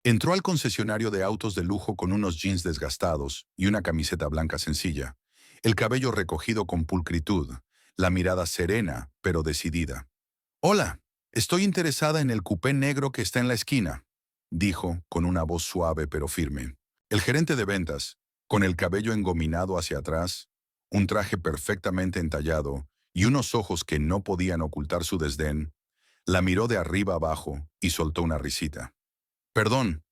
Entró al concesionario de autos de lujo con unos jeans desgastados y una camiseta blanca sencilla, el cabello recogido con pulcritud, la mirada serena pero decidida. «Hola, estoy interesada en el coupé negro que está en la esquina», dijo con una voz suave pero firme. El gerente de ventas, con el cabello engominado hacia atrás, un traje perfectamente entallado y unos ojos que no podían ocultar su desdén, la miró de arriba abajo y soltó una risita. «Perdón,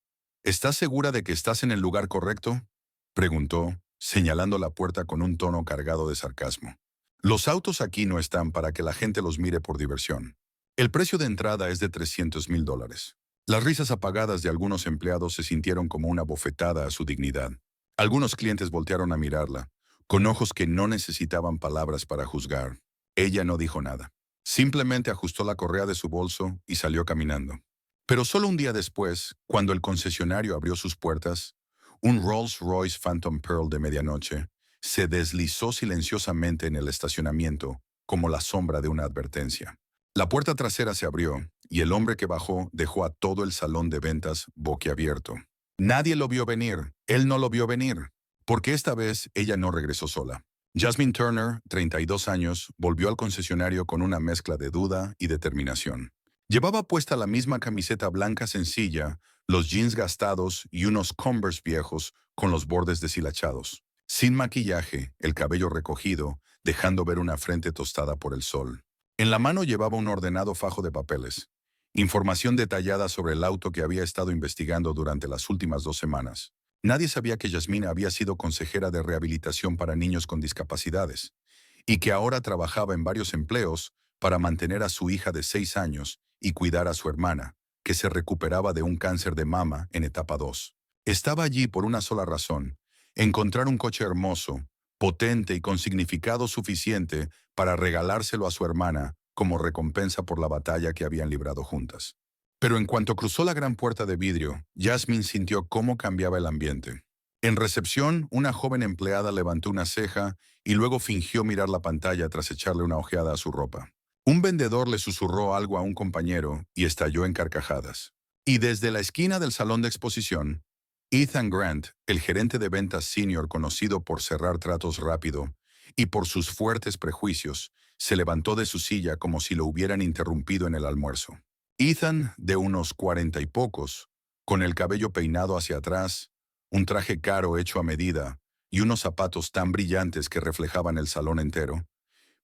¿estás segura de que estás en el lugar correcto?», preguntó, señalando la puerta con un tono cargado de sarcasmo. «Los autos aquí no están para que la gente los mire por diversión. El precio de entrada es de $300,000. Las risas apagadas de algunos empleados se sintieron como una bofetada a su dignidad. Algunos clientes voltearon a mirarla, con ojos que no necesitaban palabras para juzgar. Ella no dijo nada. Simplemente ajustó la correa de su bolso y salió caminando. Pero solo un día después, cuando el concesionario abrió sus puertas, un Rolls-Royce Phantom Pearl de medianoche se deslizó silenciosamente en el estacionamiento como la sombra de una advertencia. La puerta trasera se abrió y el hombre que bajó dejó a todo el salón de ventas boquiabierto. Nadie lo vio venir, él no lo vio venir, porque esta vez ella no regresó sola. Jasmine Turner, 32 años, volvió al concesionario con una mezcla de duda y determinación. Llevaba puesta la misma camiseta blanca sencilla, los jeans gastados y unos Converse viejos con los bordes deshilachados. Sin maquillaje, el cabello recogido, dejando ver una frente tostada por el sol. En la mano llevaba un ordenado fajo de papeles. Información detallada sobre el auto que había estado investigando durante las últimas 2 semanas. Nadie sabía que Yasmina había sido consejera de rehabilitación para niños con discapacidades y que ahora trabajaba en varios empleos para mantener a su hija de 6 años y cuidar a su hermana, que se recuperaba de un cáncer de mama en etapa 2. Estaba allí por una sola razón: encontrar un coche hermoso, potente y con significado suficiente para regalárselo a su hermana como recompensa por la batalla que habían librado juntas. Pero en cuanto cruzó la gran puerta de vidrio, Jasmine sintió cómo cambiaba el ambiente. En recepción, una joven empleada levantó una ceja y luego fingió mirar la pantalla tras echarle una ojeada a su ropa. Un vendedor le susurró algo a un compañero y estalló en carcajadas. Y desde la esquina del salón de exposición, Ethan Grant, el gerente de ventas senior conocido por cerrar tratos rápido y por sus fuertes prejuicios, se levantó de su silla como si lo hubieran interrumpido en el almuerzo. Ethan, de unos 40 y pocos, con el cabello peinado hacia atrás, un traje caro hecho a medida y unos zapatos tan brillantes que reflejaban el salón entero,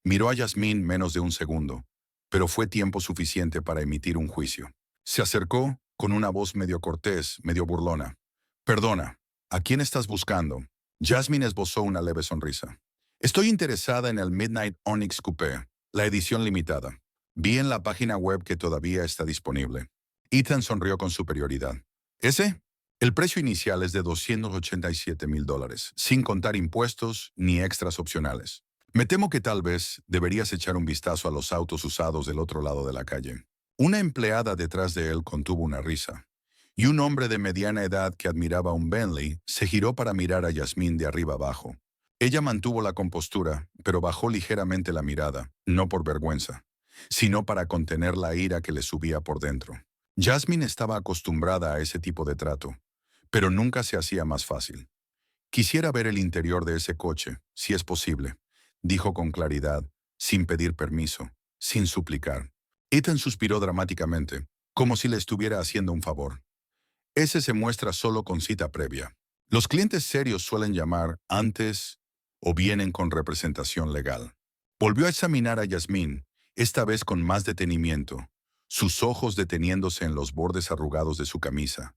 miró a Yasmine menos de un segundo, pero fue tiempo suficiente para emitir un juicio. Se acercó con una voz medio cortés, medio burlona. «Perdona, ¿a quién estás buscando?». Jasmine esbozó una leve sonrisa. «Estoy interesada en el Midnight Onyx Coupé, la edición limitada. Vi en la página web que todavía está disponible». Ethan sonrió con superioridad. «¿Ese? El precio inicial es de $287,000, sin contar impuestos ni extras opcionales. Me temo que tal vez deberías echar un vistazo a los autos usados del otro lado de la calle». Una empleada detrás de él contuvo una risa, y un hombre de mediana edad que admiraba un Bentley se giró para mirar a Yasmine de arriba abajo. Ella mantuvo la compostura, pero bajó ligeramente la mirada, no por vergüenza, sino para contener la ira que le subía por dentro. Yasmine estaba acostumbrada a ese tipo de trato, pero nunca se hacía más fácil. «Quisiera ver el interior de ese coche, si es posible», dijo con claridad, sin pedir permiso, sin suplicar. Ethan suspiró dramáticamente, como si le estuviera haciendo un favor. «Ese se muestra solo con cita previa. Los clientes serios suelen llamar antes o vienen con representación legal». Volvió a examinar a Yasmine, esta vez con más detenimiento, sus ojos deteniéndose en los bordes arrugados de su camisa,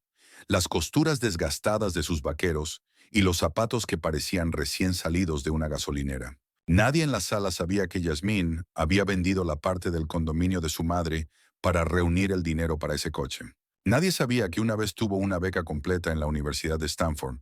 las costuras desgastadas de sus vaqueros y los zapatos que parecían recién salidos de una gasolinera. Nadie en la sala sabía que Yasmine había vendido la parte del condominio de su madre para reunir el dinero para ese coche. Nadie sabía que una vez tuvo una beca completa en la Universidad de Stanford,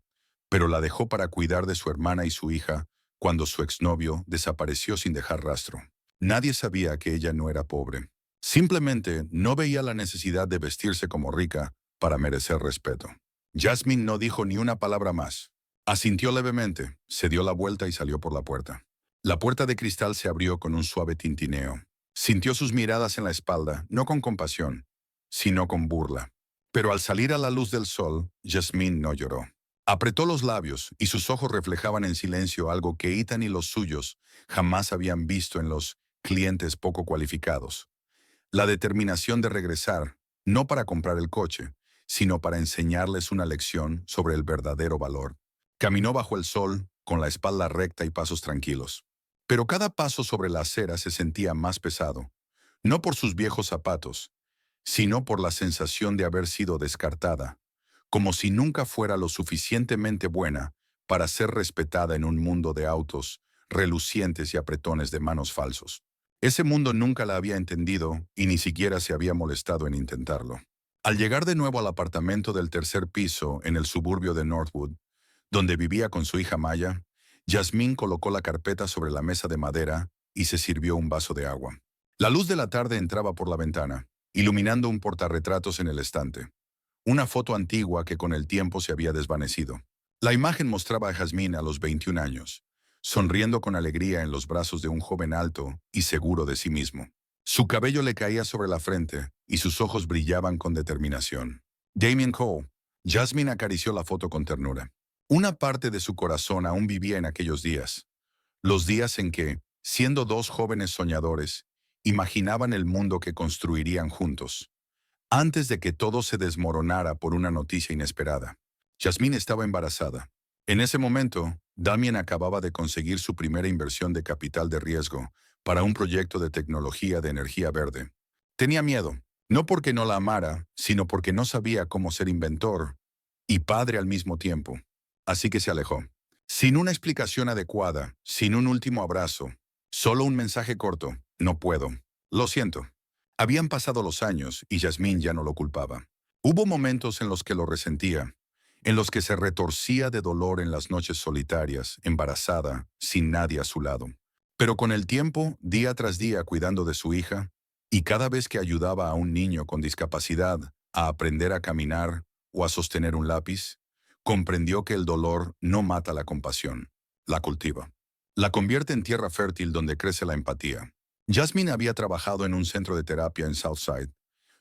pero la dejó para cuidar de su hermana y su hija cuando su exnovio desapareció sin dejar rastro. Nadie sabía que ella no era pobre. Simplemente no veía la necesidad de vestirse como rica para merecer respeto. Jasmine no dijo ni una palabra más. Asintió levemente, se dio la vuelta y salió por la puerta. La puerta de cristal se abrió con un suave tintineo. Sintió sus miradas en la espalda, no con compasión, sino con burla. Pero al salir a la luz del sol, Jasmine no lloró. Apretó los labios y sus ojos reflejaban en silencio algo que Ethan y los suyos jamás habían visto en los clientes poco cualificados. La determinación de regresar, no para comprar el coche, sino para enseñarles una lección sobre el verdadero valor. Caminó bajo el sol, con la espalda recta y pasos tranquilos. Pero cada paso sobre la acera se sentía más pesado, no por sus viejos zapatos, sino por la sensación de haber sido descartada, como si nunca fuera lo suficientemente buena para ser respetada en un mundo de autos, relucientes y apretones de manos falsos. Ese mundo nunca la había entendido y ni siquiera se había molestado en intentarlo. Al llegar de nuevo al apartamento del tercer piso en el suburbio de Northwood, donde vivía con su hija Maya, Jasmine colocó la carpeta sobre la mesa de madera y se sirvió un vaso de agua. La luz de la tarde entraba por la ventana, iluminando un portarretratos en el estante. Una foto antigua que con el tiempo se había desvanecido. La imagen mostraba a Jasmine a los 21 años, sonriendo con alegría en los brazos de un joven alto y seguro de sí mismo. Su cabello le caía sobre la frente y sus ojos brillaban con determinación. Damien Cole. Jasmine acarició la foto con ternura. Una parte de su corazón aún vivía en aquellos días. Los días en que, siendo dos jóvenes soñadores, imaginaban el mundo que construirían juntos. Antes de que todo se desmoronara por una noticia inesperada. Jasmine estaba embarazada. En ese momento, Damien acababa de conseguir su primera inversión de capital de riesgo para un proyecto de tecnología de energía verde. Tenía miedo, no porque no la amara, sino porque no sabía cómo ser inventor y padre al mismo tiempo. Así que se alejó. Sin una explicación adecuada, sin un último abrazo, solo un mensaje corto: no puedo. Lo siento. Habían pasado los años y Jasmine ya no lo culpaba. Hubo momentos en los que lo resentía, en los que se retorcía de dolor en las noches solitarias, embarazada, sin nadie a su lado. Pero con el tiempo, día tras día cuidando de su hija, y cada vez que ayudaba a un niño con discapacidad a aprender a caminar o a sostener un lápiz, comprendió que el dolor no mata la compasión, la cultiva. La convierte en tierra fértil donde crece la empatía. Jasmine había trabajado en un centro de terapia en Southside,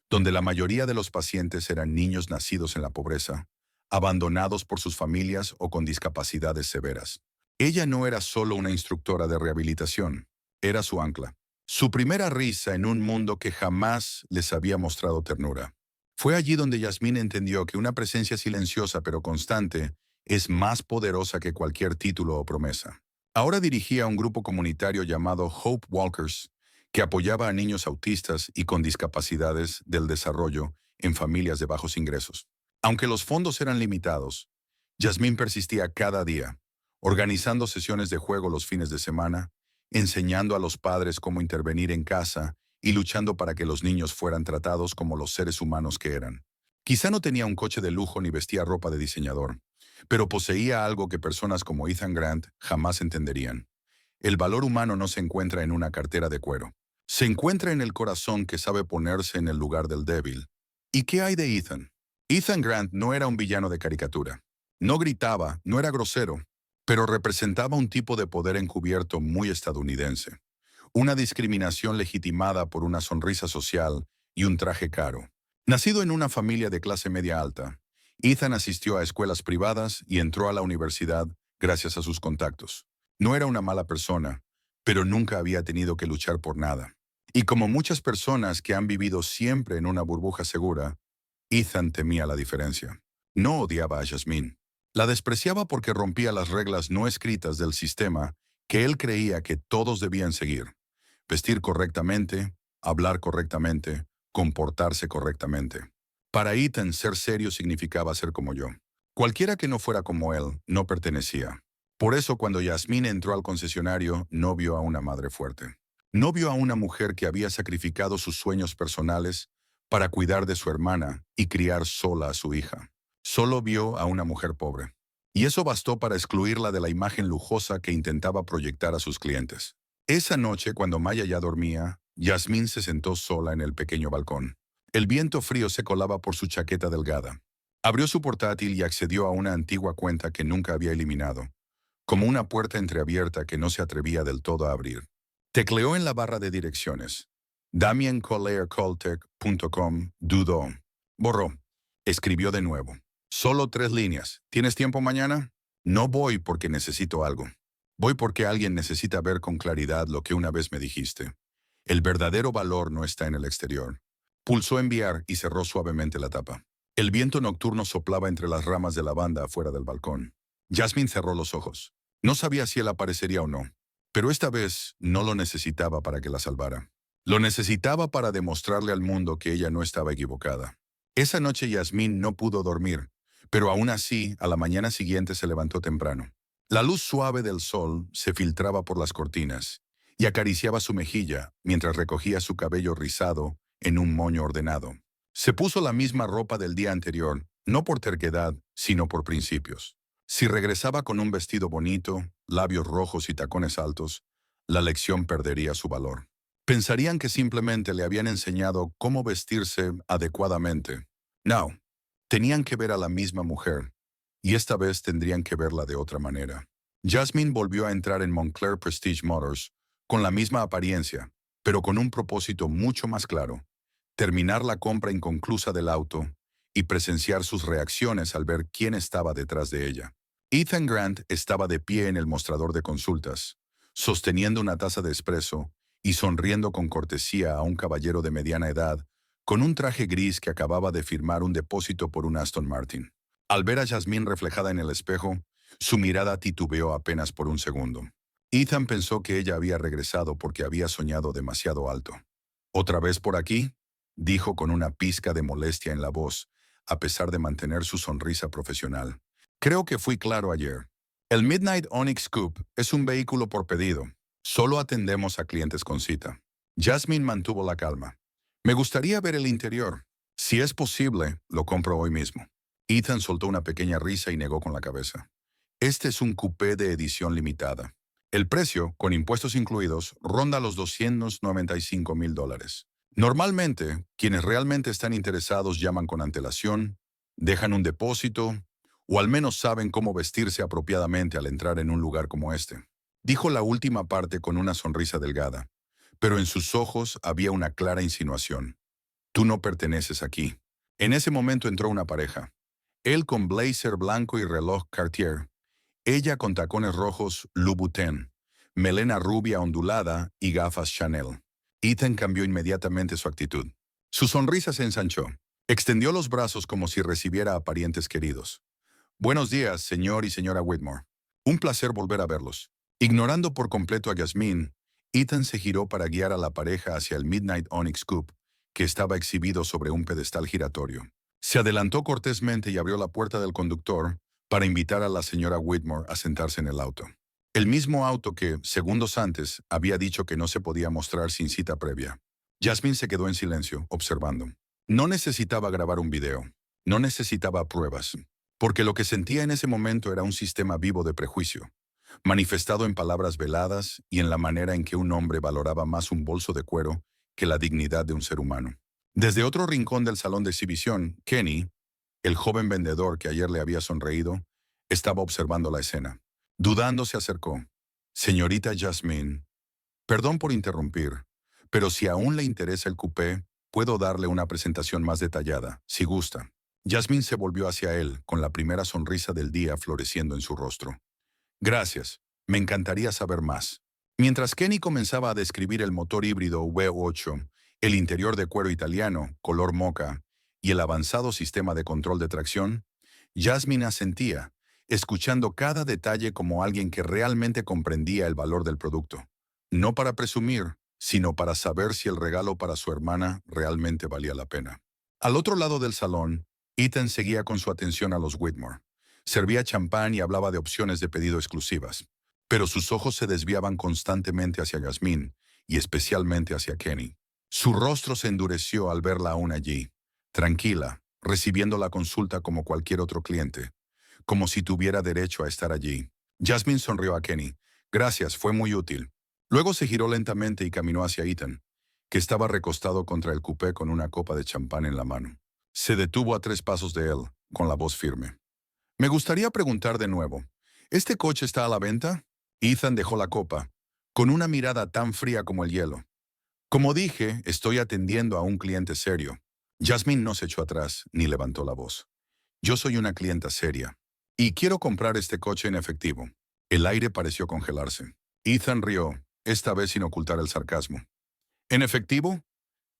donde la mayoría de los pacientes eran niños nacidos en la pobreza, abandonados por sus familias o con discapacidades severas. Ella no era solo una instructora de rehabilitación, era su ancla. Su primera risa en un mundo que jamás les había mostrado ternura. Fue allí donde Jasmine entendió que una presencia silenciosa pero constante es más poderosa que cualquier título o promesa. Ahora dirigía un grupo comunitario llamado Hope Walkers, que apoyaba a niños autistas y con discapacidades del desarrollo en familias de bajos ingresos. Aunque los fondos eran limitados, Jasmine persistía cada día, organizando sesiones de juego los fines de semana, enseñando a los padres cómo intervenir en casa y luchando para que los niños fueran tratados como los seres humanos que eran. Quizá no tenía un coche de lujo ni vestía ropa de diseñador, pero poseía algo que personas como Ethan Grant jamás entenderían. El valor humano no se encuentra en una cartera de cuero. Se encuentra en el corazón que sabe ponerse en el lugar del débil. ¿Y qué hay de Ethan? Ethan Grant no era un villano de caricatura. No gritaba, no era grosero, pero representaba un tipo de poder encubierto muy estadounidense. Una discriminación legitimada por una sonrisa social y un traje caro. Nacido en una familia de clase media alta, Ethan asistió a escuelas privadas y entró a la universidad gracias a sus contactos. No era una mala persona, pero nunca había tenido que luchar por nada. Y como muchas personas que han vivido siempre en una burbuja segura, Ethan temía la diferencia. No odiaba a Jasmine. La despreciaba porque rompía las reglas no escritas del sistema que él creía que todos debían seguir. Vestir correctamente, hablar correctamente, comportarse correctamente. Para Ethan, ser serio significaba ser como yo. Cualquiera que no fuera como él no pertenecía. Por eso cuando Jasmine entró al concesionario, no vio a una madre fuerte. No vio a una mujer que había sacrificado sus sueños personales para cuidar de su hermana y criar sola a su hija. Solo vio a una mujer pobre. Y eso bastó para excluirla de la imagen lujosa que intentaba proyectar a sus clientes. Esa noche, cuando Maya ya dormía, Jasmine se sentó sola en el pequeño balcón. El viento frío se colaba por su chaqueta delgada. Abrió su portátil y accedió a una antigua cuenta que nunca había eliminado, como una puerta entreabierta que no se atrevía del todo a abrir. Tecleó en la barra de direcciones. DamienColaireColtech.com. Dudó. Borró. Escribió de nuevo. Solo 3 líneas. ¿Tienes tiempo mañana? No voy porque necesito algo. Voy porque alguien necesita ver con claridad lo que una vez me dijiste. El verdadero valor no está en el exterior. Pulsó enviar y cerró suavemente la tapa. El viento nocturno soplaba entre las ramas de lavanda afuera del balcón. Jasmine cerró los ojos. No sabía si él aparecería o no, pero esta vez no lo necesitaba para que la salvara. Lo necesitaba para demostrarle al mundo que ella no estaba equivocada. Esa noche Jasmine no pudo dormir, pero aún así, a la mañana siguiente se levantó temprano. La luz suave del sol se filtraba por las cortinas y acariciaba su mejilla mientras recogía su cabello rizado en un moño ordenado. Se puso la misma ropa del día anterior, no por terquedad, sino por principios. Si regresaba con un vestido bonito, labios rojos y tacones altos, la lección perdería su valor. Pensarían que simplemente le habían enseñado cómo vestirse adecuadamente. No, tenían que ver a la misma mujer, y esta vez tendrían que verla de otra manera. Jasmine volvió a entrar en Montclair Prestige Motors con la misma apariencia, pero con un propósito mucho más claro: terminar la compra inconclusa del auto y presenciar sus reacciones al ver quién estaba detrás de ella. Ethan Grant estaba de pie en el mostrador de consultas, sosteniendo una taza de espresso y sonriendo con cortesía a un caballero de mediana edad con un traje gris que acababa de firmar un depósito por un Aston Martin. Al ver a Jasmine reflejada en el espejo, su mirada titubeó apenas por un segundo. Ethan pensó que ella había regresado porque había soñado demasiado alto. ¿Otra vez por aquí?, dijo con una pizca de molestia en la voz, a pesar de mantener su sonrisa profesional. Creo que fui claro ayer. El Midnight Onyx Coupe es un vehículo por pedido. Solo atendemos a clientes con cita. Jasmine mantuvo la calma. Me gustaría ver el interior. Si es posible, lo compro hoy mismo. Ethan soltó una pequeña risa y negó con la cabeza. Este es un coupé de edición limitada. El precio, con impuestos incluidos, ronda los $295,000. Normalmente, quienes realmente están interesados llaman con antelación, dejan un depósito, o al menos saben cómo vestirse apropiadamente al entrar en un lugar como este. Dijo la última parte con una sonrisa delgada, pero en sus ojos había una clara insinuación. Tú no perteneces aquí. En ese momento entró una pareja. Él con blazer blanco y reloj Cartier. Ella con tacones rojos Louboutin, melena rubia ondulada y gafas Chanel. Ethan cambió inmediatamente su actitud. Su sonrisa se ensanchó. Extendió los brazos como si recibiera a parientes queridos. Buenos días, señor y señora Whitmore. Un placer volver a verlos. Ignorando por completo a Jasmine, Ethan se giró para guiar a la pareja hacia el Midnight Onyx Coupe, que estaba exhibido sobre un pedestal giratorio. Se adelantó cortésmente y abrió la puerta del conductor para invitar a la señora Whitmore a sentarse en el auto. El mismo auto que, segundos antes, había dicho que no se podía mostrar sin cita previa. Jasmine se quedó en silencio, observando. No necesitaba grabar un video. No necesitaba pruebas, porque lo que sentía en ese momento era un sistema vivo de prejuicio, manifestado en palabras veladas y en la manera en que un hombre valoraba más un bolso de cuero que la dignidad de un ser humano. Desde otro rincón del salón de exhibición, Kenny, el joven vendedor que ayer le había sonreído, estaba observando la escena. Dudando se acercó. Señorita Jasmine, perdón por interrumpir, pero si aún le interesa el coupé, puedo darle una presentación más detallada, si gusta. Jasmine se volvió hacia él, con la primera sonrisa del día floreciendo en su rostro. Gracias, me encantaría saber más. Mientras Kenny comenzaba a describir el motor híbrido V8, el interior de cuero italiano, color moca, y el avanzado sistema de control de tracción, Jasmine asentía, escuchando cada detalle como alguien que realmente comprendía el valor del producto. No para presumir, sino para saber si el regalo para su hermana realmente valía la pena. Al otro lado del salón, Ethan seguía con su atención a los Whitmore. Servía champán y hablaba de opciones de pedido exclusivas, pero sus ojos se desviaban constantemente hacia Jasmine y especialmente hacia Kenny. Su rostro se endureció al verla aún allí, tranquila, recibiendo la consulta como cualquier otro cliente, como si tuviera derecho a estar allí. Jasmine sonrió a Kenny. Gracias, fue muy útil. Luego se giró lentamente y caminó hacia Ethan, que estaba recostado contra el coupé con una copa de champán en la mano. Se detuvo a 3 pasos de él, con la voz firme. Me gustaría preguntar de nuevo, ¿este coche está a la venta? Ethan dejó la copa, con una mirada tan fría como el hielo. Como dije, estoy atendiendo a un cliente serio. Jasmine no se echó atrás ni levantó la voz. Yo soy una clienta seria. Y quiero comprar este coche en efectivo. El aire pareció congelarse. Ethan rió, esta vez sin ocultar el sarcasmo. ¿En efectivo?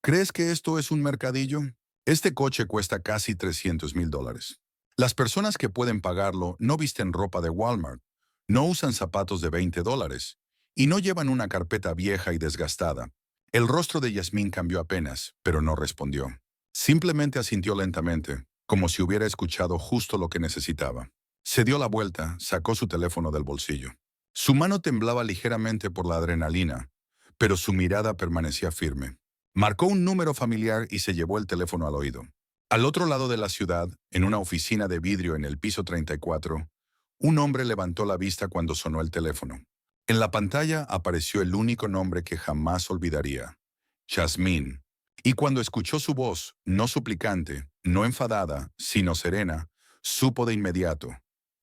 ¿Crees que esto es un mercadillo? Este coche cuesta casi $300,000. Las personas que pueden pagarlo no visten ropa de Walmart, no usan zapatos de $20 y no llevan una carpeta vieja y desgastada. El rostro de Yasmín cambió apenas, pero no respondió. Simplemente asintió lentamente, como si hubiera escuchado justo lo que necesitaba. Se dio la vuelta, sacó su teléfono del bolsillo. Su mano temblaba ligeramente por la adrenalina, pero su mirada permanecía firme. Marcó un número familiar y se llevó el teléfono al oído. Al otro lado de la ciudad, en una oficina de vidrio en el piso 34, un hombre levantó la vista cuando sonó el teléfono. En la pantalla apareció el único nombre que jamás olvidaría: Jasmine. Y cuando escuchó su voz, no suplicante, no enfadada, sino serena, supo de inmediato.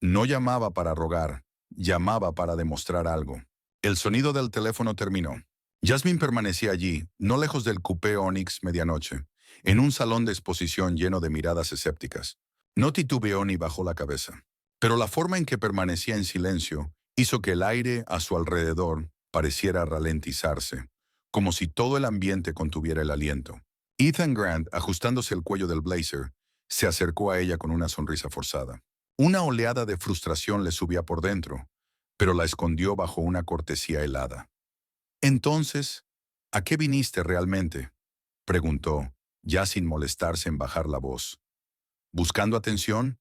No llamaba para rogar, llamaba para demostrar algo. El sonido del teléfono terminó. Jasmine permanecía allí, no lejos del coupé Onix medianoche, en un salón de exposición lleno de miradas escépticas. No titubeó ni bajó la cabeza, pero la forma en que permanecía en silencio hizo que el aire a su alrededor pareciera ralentizarse, como si todo el ambiente contuviera el aliento. Ethan Grant, ajustándose el cuello del blazer, se acercó a ella con una sonrisa forzada. Una oleada de frustración le subía por dentro, pero la escondió bajo una cortesía helada. Entonces, ¿a qué viniste realmente?, preguntó, ya sin molestarse en bajar la voz. ¿Buscando atención?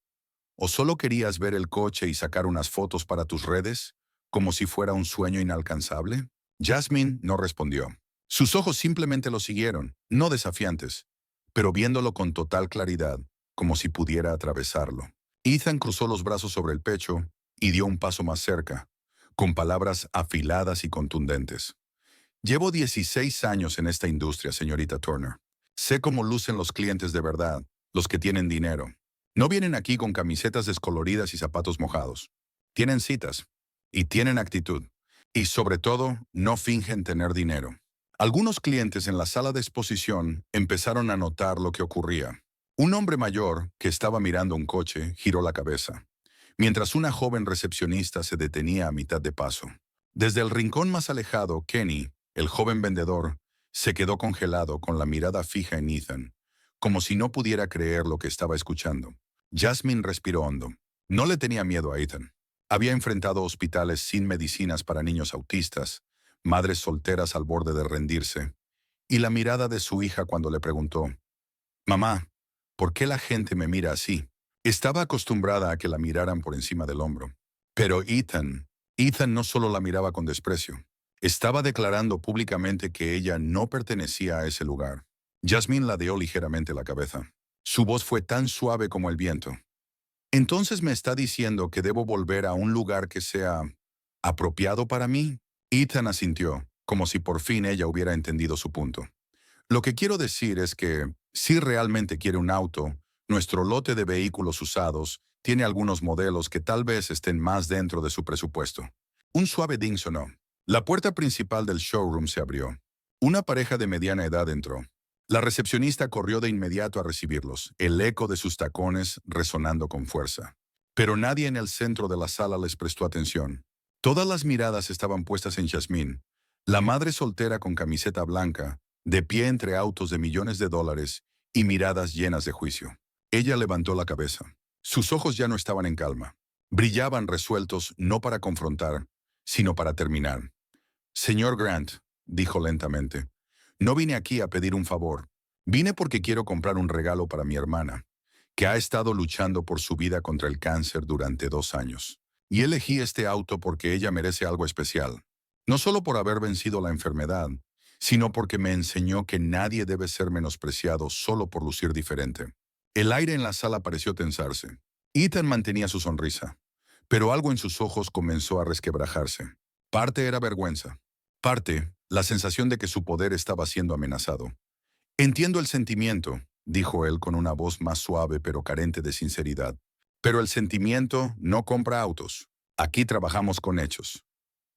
¿O solo querías ver el coche y sacar unas fotos para tus redes, como si fuera un sueño inalcanzable? Jasmine no respondió. Sus ojos simplemente lo siguieron, no desafiantes, pero viéndolo con total claridad, como si pudiera atravesarlo. Ethan cruzó los brazos sobre el pecho y dio un paso más cerca, con palabras afiladas y contundentes. Llevo 16 años en esta industria, señorita Turner. Sé cómo lucen los clientes de verdad, los que tienen dinero. No vienen aquí con camisetas descoloridas y zapatos mojados. Tienen citas y tienen actitud. Y sobre todo, no fingen tener dinero. Algunos clientes en la sala de exposición empezaron a notar lo que ocurría. Un hombre mayor, que estaba mirando un coche, giró la cabeza, mientras una joven recepcionista se detenía a mitad de paso. Desde el rincón más alejado, Kenny, el joven vendedor, se quedó congelado con la mirada fija en Ethan, como si no pudiera creer lo que estaba escuchando. Jasmine respiró hondo. No le tenía miedo a Ethan. Había enfrentado hospitales sin medicinas para niños autistas, madres solteras al borde de rendirse, y la mirada de su hija cuando le preguntó: «Mamá, ¿por qué la gente me mira así?». Estaba acostumbrada a que la miraran por encima del hombro. Pero Ethan no solo la miraba con desprecio. Estaba declarando públicamente que ella no pertenecía a ese lugar. Jasmine ladeó ligeramente la cabeza. Su voz fue tan suave como el viento. «¿Entonces me está diciendo que debo volver a un lugar que sea apropiado para mí?». Ethan asintió, como si por fin ella hubiera entendido su punto. «Lo que quiero decir es que, si realmente quiere un auto, nuestro lote de vehículos usados tiene algunos modelos que tal vez estén más dentro de su presupuesto». Un suave ding sonó. La puerta principal del showroom se abrió. Una pareja de mediana edad entró. La recepcionista corrió de inmediato a recibirlos, el eco de sus tacones resonando con fuerza. Pero nadie en el centro de la sala les prestó atención. Todas las miradas estaban puestas en Jasmine, la madre soltera con camiseta blanca, de pie entre autos de millones de dólares y miradas llenas de juicio. Ella levantó la cabeza. Sus ojos ya no estaban en calma. Brillaban resueltos no para confrontar, sino para terminar. «Señor Grant», dijo lentamente, «no vine aquí a pedir un favor. Vine porque quiero comprar un regalo para mi hermana, que ha estado luchando por su vida contra el cáncer durante 2 años. Y elegí este auto porque ella merece algo especial. No solo por haber vencido la enfermedad, sino porque me enseñó que nadie debe ser menospreciado solo por lucir diferente». El aire en la sala pareció tensarse. Ethan mantenía su sonrisa, pero algo en sus ojos comenzó a resquebrajarse. Parte era vergüenza. Parte, la sensación de que su poder estaba siendo amenazado. «Entiendo el sentimiento», dijo él con una voz más suave pero carente de sinceridad. «Pero el sentimiento no compra autos. Aquí trabajamos con hechos».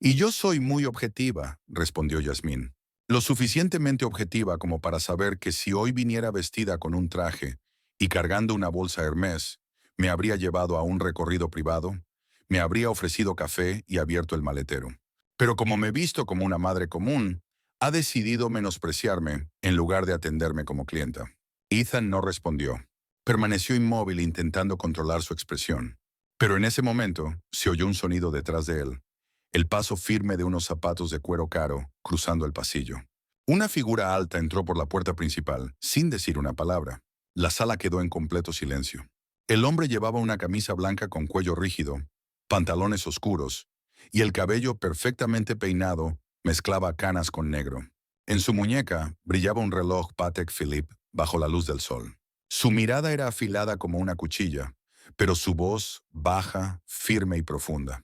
«Y yo soy muy objetiva», respondió Jasmine. Lo suficientemente objetiva como para saber que si hoy viniera vestida con un traje y cargando una bolsa Hermès, me habría llevado a un recorrido privado, me habría ofrecido café y abierto el maletero. Pero como me he visto como una madre común, ha decidido menospreciarme en lugar de atenderme como clienta. Ethan no respondió. Permaneció inmóvil intentando controlar su expresión. Pero en ese momento se oyó un sonido detrás de él, el paso firme de unos zapatos de cuero caro cruzando el pasillo. Una figura alta entró por la puerta principal, sin decir una palabra. La sala quedó en completo silencio. El hombre llevaba una camisa blanca con cuello rígido, pantalones oscuros, y el cabello perfectamente peinado mezclaba canas con negro. En su muñeca brillaba un reloj Patek Philippe bajo la luz del sol. Su mirada era afilada como una cuchilla, pero su voz baja, firme y profunda.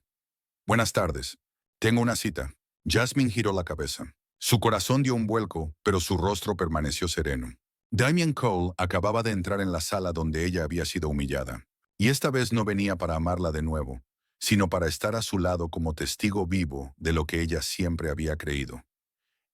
Buenas tardes. Tengo una cita. Jasmine giró la cabeza. Su corazón dio un vuelco, pero su rostro permaneció sereno. Damien Cole acababa de entrar en la sala donde ella había sido humillada. Y esta vez no venía para amarla de nuevo, sino para estar a su lado como testigo vivo de lo que ella siempre había creído.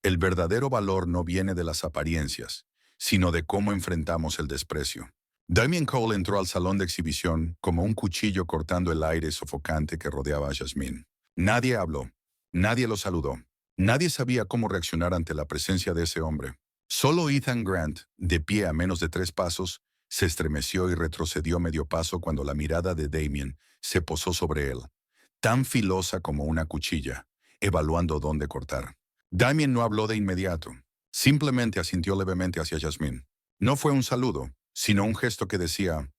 El verdadero valor no viene de las apariencias, sino de cómo enfrentamos el desprecio. Damien Cole entró al salón de exhibición como un cuchillo cortando el aire sofocante que rodeaba a Jasmine. Nadie habló, nadie lo saludó, nadie sabía cómo reaccionar ante la presencia de ese hombre. Solo Ethan Grant, de pie a menos de 3 pasos, se estremeció y retrocedió medio paso cuando la mirada de Damien se posó sobre él, tan filosa como una cuchilla, evaluando dónde cortar. Damien no habló de inmediato, simplemente asintió levemente hacia Jasmine. No fue un saludo, sino un gesto que decía,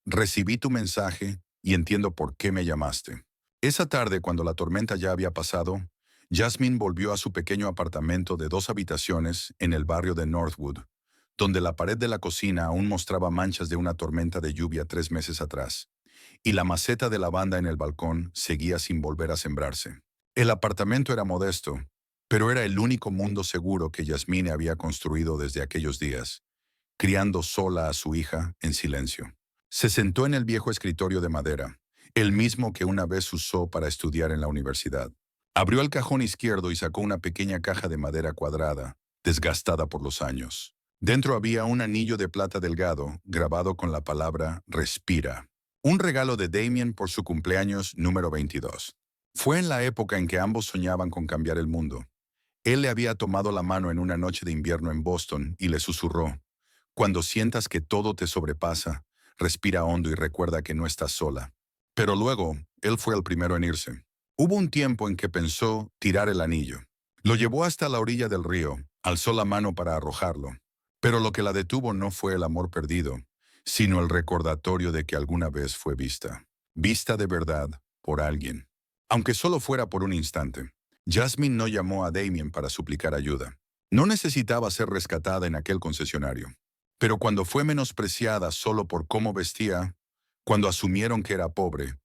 recibí tu mensaje y entiendo por qué me llamaste. Esa tarde, cuando la tormenta ya había pasado, Jasmine volvió a su pequeño apartamento de 2 habitaciones en el barrio de Northwood, donde la pared de la cocina aún mostraba manchas de una tormenta de lluvia 3 meses atrás, y la maceta de lavanda en el balcón seguía sin volver a sembrarse. El apartamento era modesto, pero era el único mundo seguro que Jasmine había construido desde aquellos días, criando sola a su hija en silencio. Se sentó en el viejo escritorio de madera, el mismo que una vez usó para estudiar en la universidad. Abrió el cajón izquierdo y sacó una pequeña caja de madera cuadrada, desgastada por los años. Dentro había un anillo de plata delgado, grabado con la palabra Respira. Un regalo de Damien por su cumpleaños número 22. Fue en la época en que ambos soñaban con cambiar el mundo. Él le había tomado la mano en una noche de invierno en Boston y le susurró, cuando sientas que todo te sobrepasa, respira hondo y recuerda que no estás sola. Pero luego, él fue el primero en irse. Hubo un tiempo en que pensó tirar el anillo. Lo llevó hasta la orilla del río, alzó la mano para arrojarlo. Pero lo que la detuvo no fue el amor perdido, sino el recordatorio de que alguna vez fue vista. Vista de verdad por alguien. Aunque solo fuera por un instante. Jasmine no llamó a Damien para suplicar ayuda. No necesitaba ser rescatada en aquel concesionario. Pero cuando fue menospreciada solo por cómo vestía, cuando asumieron que era pobre,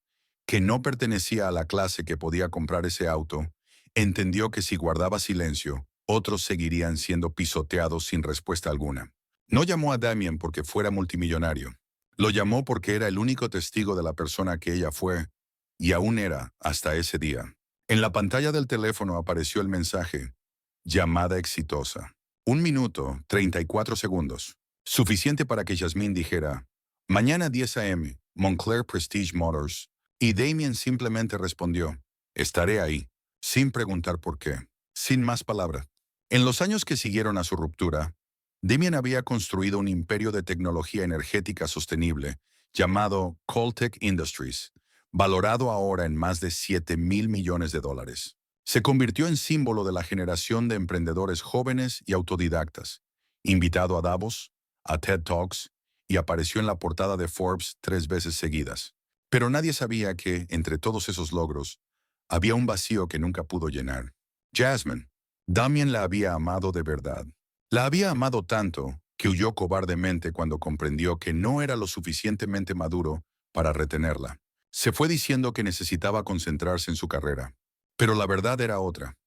que no pertenecía a la clase que podía comprar ese auto, entendió que si guardaba silencio, otros seguirían siendo pisoteados sin respuesta alguna. No llamó a Damien porque fuera multimillonario. Lo llamó porque era el único testigo de la persona que ella fue, y aún era hasta ese día. En la pantalla del teléfono apareció el mensaje, llamada exitosa. 1 minuto, 34 segundos. Suficiente para que Jasmine dijera, mañana 10 a.m., Montclair Prestige Motors, y Damien simplemente respondió, estaré ahí, sin preguntar por qué, sin más palabras. En los años que siguieron a su ruptura, Damien había construido un imperio de tecnología energética sostenible llamado Coltech Industries, valorado ahora en más de $7,000 millones. Se convirtió en símbolo de la generación de emprendedores jóvenes y autodidactas, invitado a Davos, a TED Talks, y apareció en la portada de Forbes 3 veces seguidas. Pero nadie sabía que, entre todos esos logros, había un vacío que nunca pudo llenar. Jasmine. Damien la había amado de verdad. La había amado tanto que huyó cobardemente cuando comprendió que no era lo suficientemente maduro para retenerla. Se fue diciendo que necesitaba concentrarse en su carrera. Pero la verdad era otra.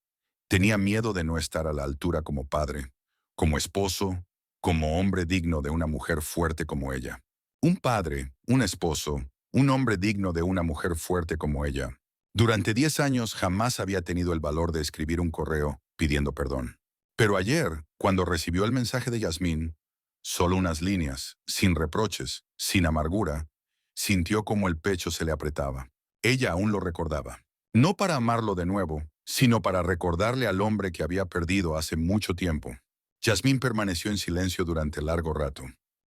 Tenía miedo de no estar a la altura como padre, como esposo, como hombre digno de una mujer fuerte como ella. Un padre, un esposo, un hombre digno de una mujer fuerte como ella. Durante 10 años jamás había tenido el valor de escribir un correo pidiendo perdón. Pero ayer, cuando recibió el mensaje de Yasmín, solo unas líneas, sin reproches, sin amargura, sintió como el pecho se le apretaba. Ella aún lo recordaba. No para amarlo de nuevo, sino para recordarle al hombre que había perdido hace mucho tiempo. Yasmín permaneció en silencio durante largo rato.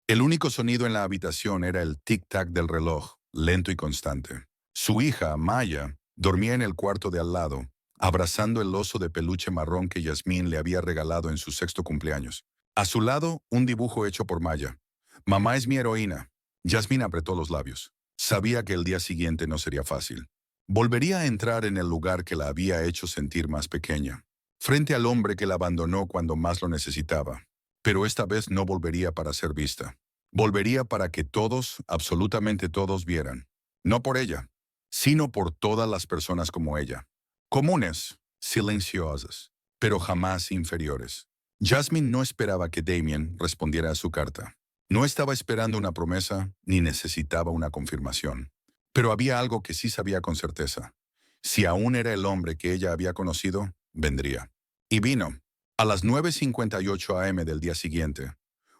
El único sonido en la habitación era el tic-tac del reloj, lento y constante. Su hija, Maya, dormía en el cuarto de al lado, abrazando el oso de peluche marrón que Yasmín le había regalado en su 6º cumpleaños. A su lado, un dibujo hecho por Maya. Mamá es mi heroína. Yasmín apretó los labios. Sabía que el día siguiente no sería fácil. Volvería a entrar en el lugar que la había hecho sentir más pequeña, frente al hombre que la abandonó cuando más lo necesitaba. Pero esta vez no volvería para ser vista. Volvería para que todos, absolutamente todos, vieran. No por ella, sino por todas las personas como ella. Comunes, silenciosas, pero jamás inferiores. Jasmine no esperaba que Damien respondiera a su carta. No estaba esperando una promesa ni necesitaba una confirmación. Pero había algo que sí sabía con certeza. Si aún era el hombre que ella había conocido, vendría. Y vino. A las 9:58 a.m. del día siguiente,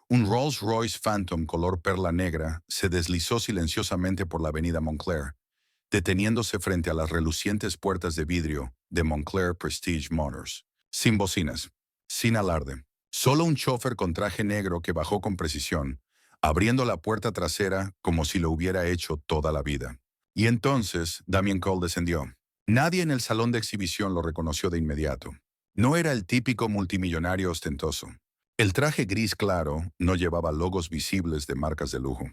un Rolls-Royce Phantom color perla negra se deslizó silenciosamente por la avenida Montclair, deteniéndose frente a las relucientes puertas de vidrio de Montclair Prestige Motors. Sin bocinas, sin alarde. Solo un chofer con traje negro que bajó con precisión, abriendo la puerta trasera como si lo hubiera hecho toda la vida. Y entonces Damien Cole descendió. Nadie en el salón de exhibición lo reconoció de inmediato. No era el típico multimillonario ostentoso. El traje gris claro no llevaba logos visibles de marcas de lujo.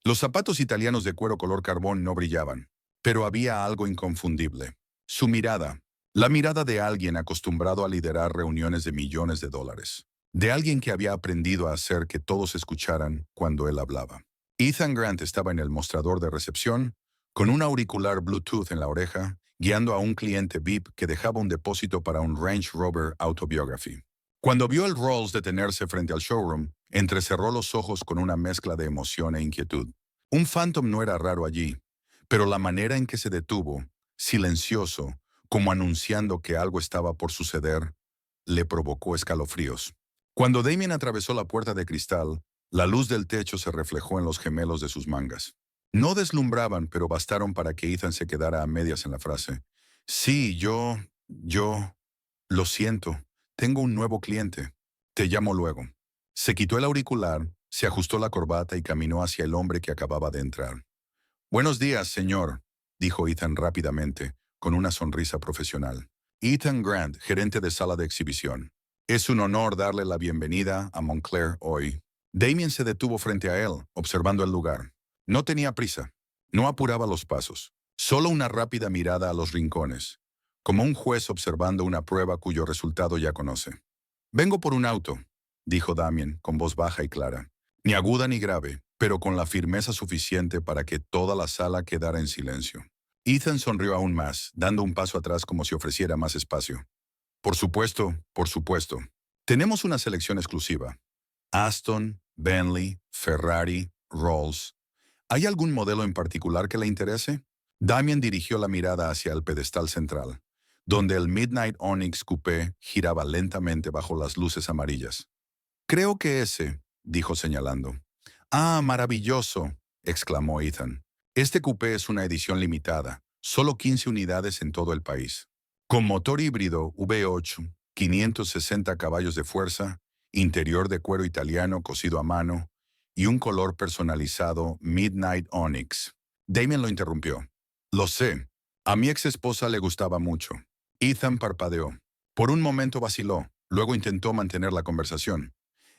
Los zapatos italianos de cuero color carbón no brillaban, pero había algo inconfundible. Su mirada, la mirada de alguien acostumbrado a liderar reuniones de millones de dólares. De alguien que había aprendido a hacer que todos escucharan cuando él hablaba. Ethan Grant estaba en el mostrador de recepción, con un auricular Bluetooth en la oreja, guiando a un cliente VIP que dejaba un depósito para un Range Rover Autobiography. Cuando vio el Rolls detenerse frente al showroom, entrecerró los ojos con una mezcla de emoción e inquietud. Un Phantom no era raro allí, pero la manera en que se detuvo, silencioso, como anunciando que algo estaba por suceder, le provocó escalofríos. Cuando Damien atravesó la puerta de cristal, la luz del techo se reflejó en los gemelos de sus mangas. No deslumbraban, pero bastaron para que Ethan se quedara a medias en la frase. Sí, lo siento, tengo un nuevo cliente. Te llamo luego. Se quitó el auricular, se ajustó la corbata y caminó hacia el hombre que acababa de entrar. Buenos días, señor, dijo Ethan rápidamente, con una sonrisa profesional. Ethan Grant, gerente de sala de exhibición. Es un honor darle la bienvenida a Montclair hoy. Damien se detuvo frente a él, observando el lugar. No tenía prisa. No apuraba los pasos. Solo una rápida mirada a los rincones, como un juez observando una prueba cuyo resultado ya conoce. Vengo por un auto, dijo Damien, con voz baja y clara. Ni aguda ni grave, pero con la firmeza suficiente para que toda la sala quedara en silencio. Ethan sonrió aún más, dando un paso atrás como si ofreciera más espacio. Por supuesto, por supuesto. Tenemos una selección exclusiva. Aston, Bentley, Ferrari, Rolls. ¿Hay algún modelo en particular que le interese? Damien dirigió la mirada hacia el pedestal central, donde el Midnight Onyx Coupé giraba lentamente bajo las luces amarillas. Creo que ese, dijo señalando. ¡Ah, maravilloso!, exclamó Ethan. Este coupé es una edición limitada, solo 15 unidades en todo el país. Con motor híbrido V8, 560 caballos de fuerza, interior de cuero italiano cosido a mano y un color personalizado Midnight Onyx. Damien lo interrumpió. Lo sé. A mi ex esposa le gustaba mucho. Ethan parpadeó. Por un momento vaciló, luego intentó mantener la conversación.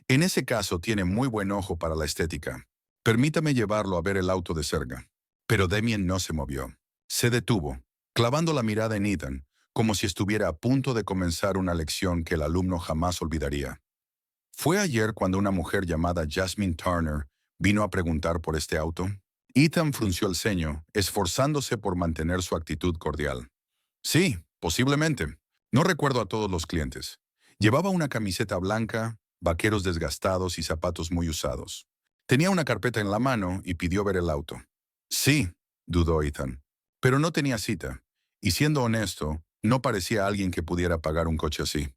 En ese caso tiene muy buen ojo para la estética. Permítame llevarlo a ver el auto de cerca. Pero Damien no se movió. Se detuvo, clavando la mirada en Ethan, como si estuviera a punto de comenzar una lección que el alumno jamás olvidaría. ¿Fue ayer cuando una mujer llamada Jasmine Turner vino a preguntar por este auto? Ethan frunció el ceño, esforzándose por mantener su actitud cordial. Sí, posiblemente. No recuerdo a todos los clientes. Llevaba una camiseta blanca, vaqueros desgastados y zapatos muy usados. Tenía una carpeta en la mano y pidió ver el auto. Sí, dudó Ethan, pero no tenía cita, y siendo honesto, no parecía alguien que pudiera pagar un coche así.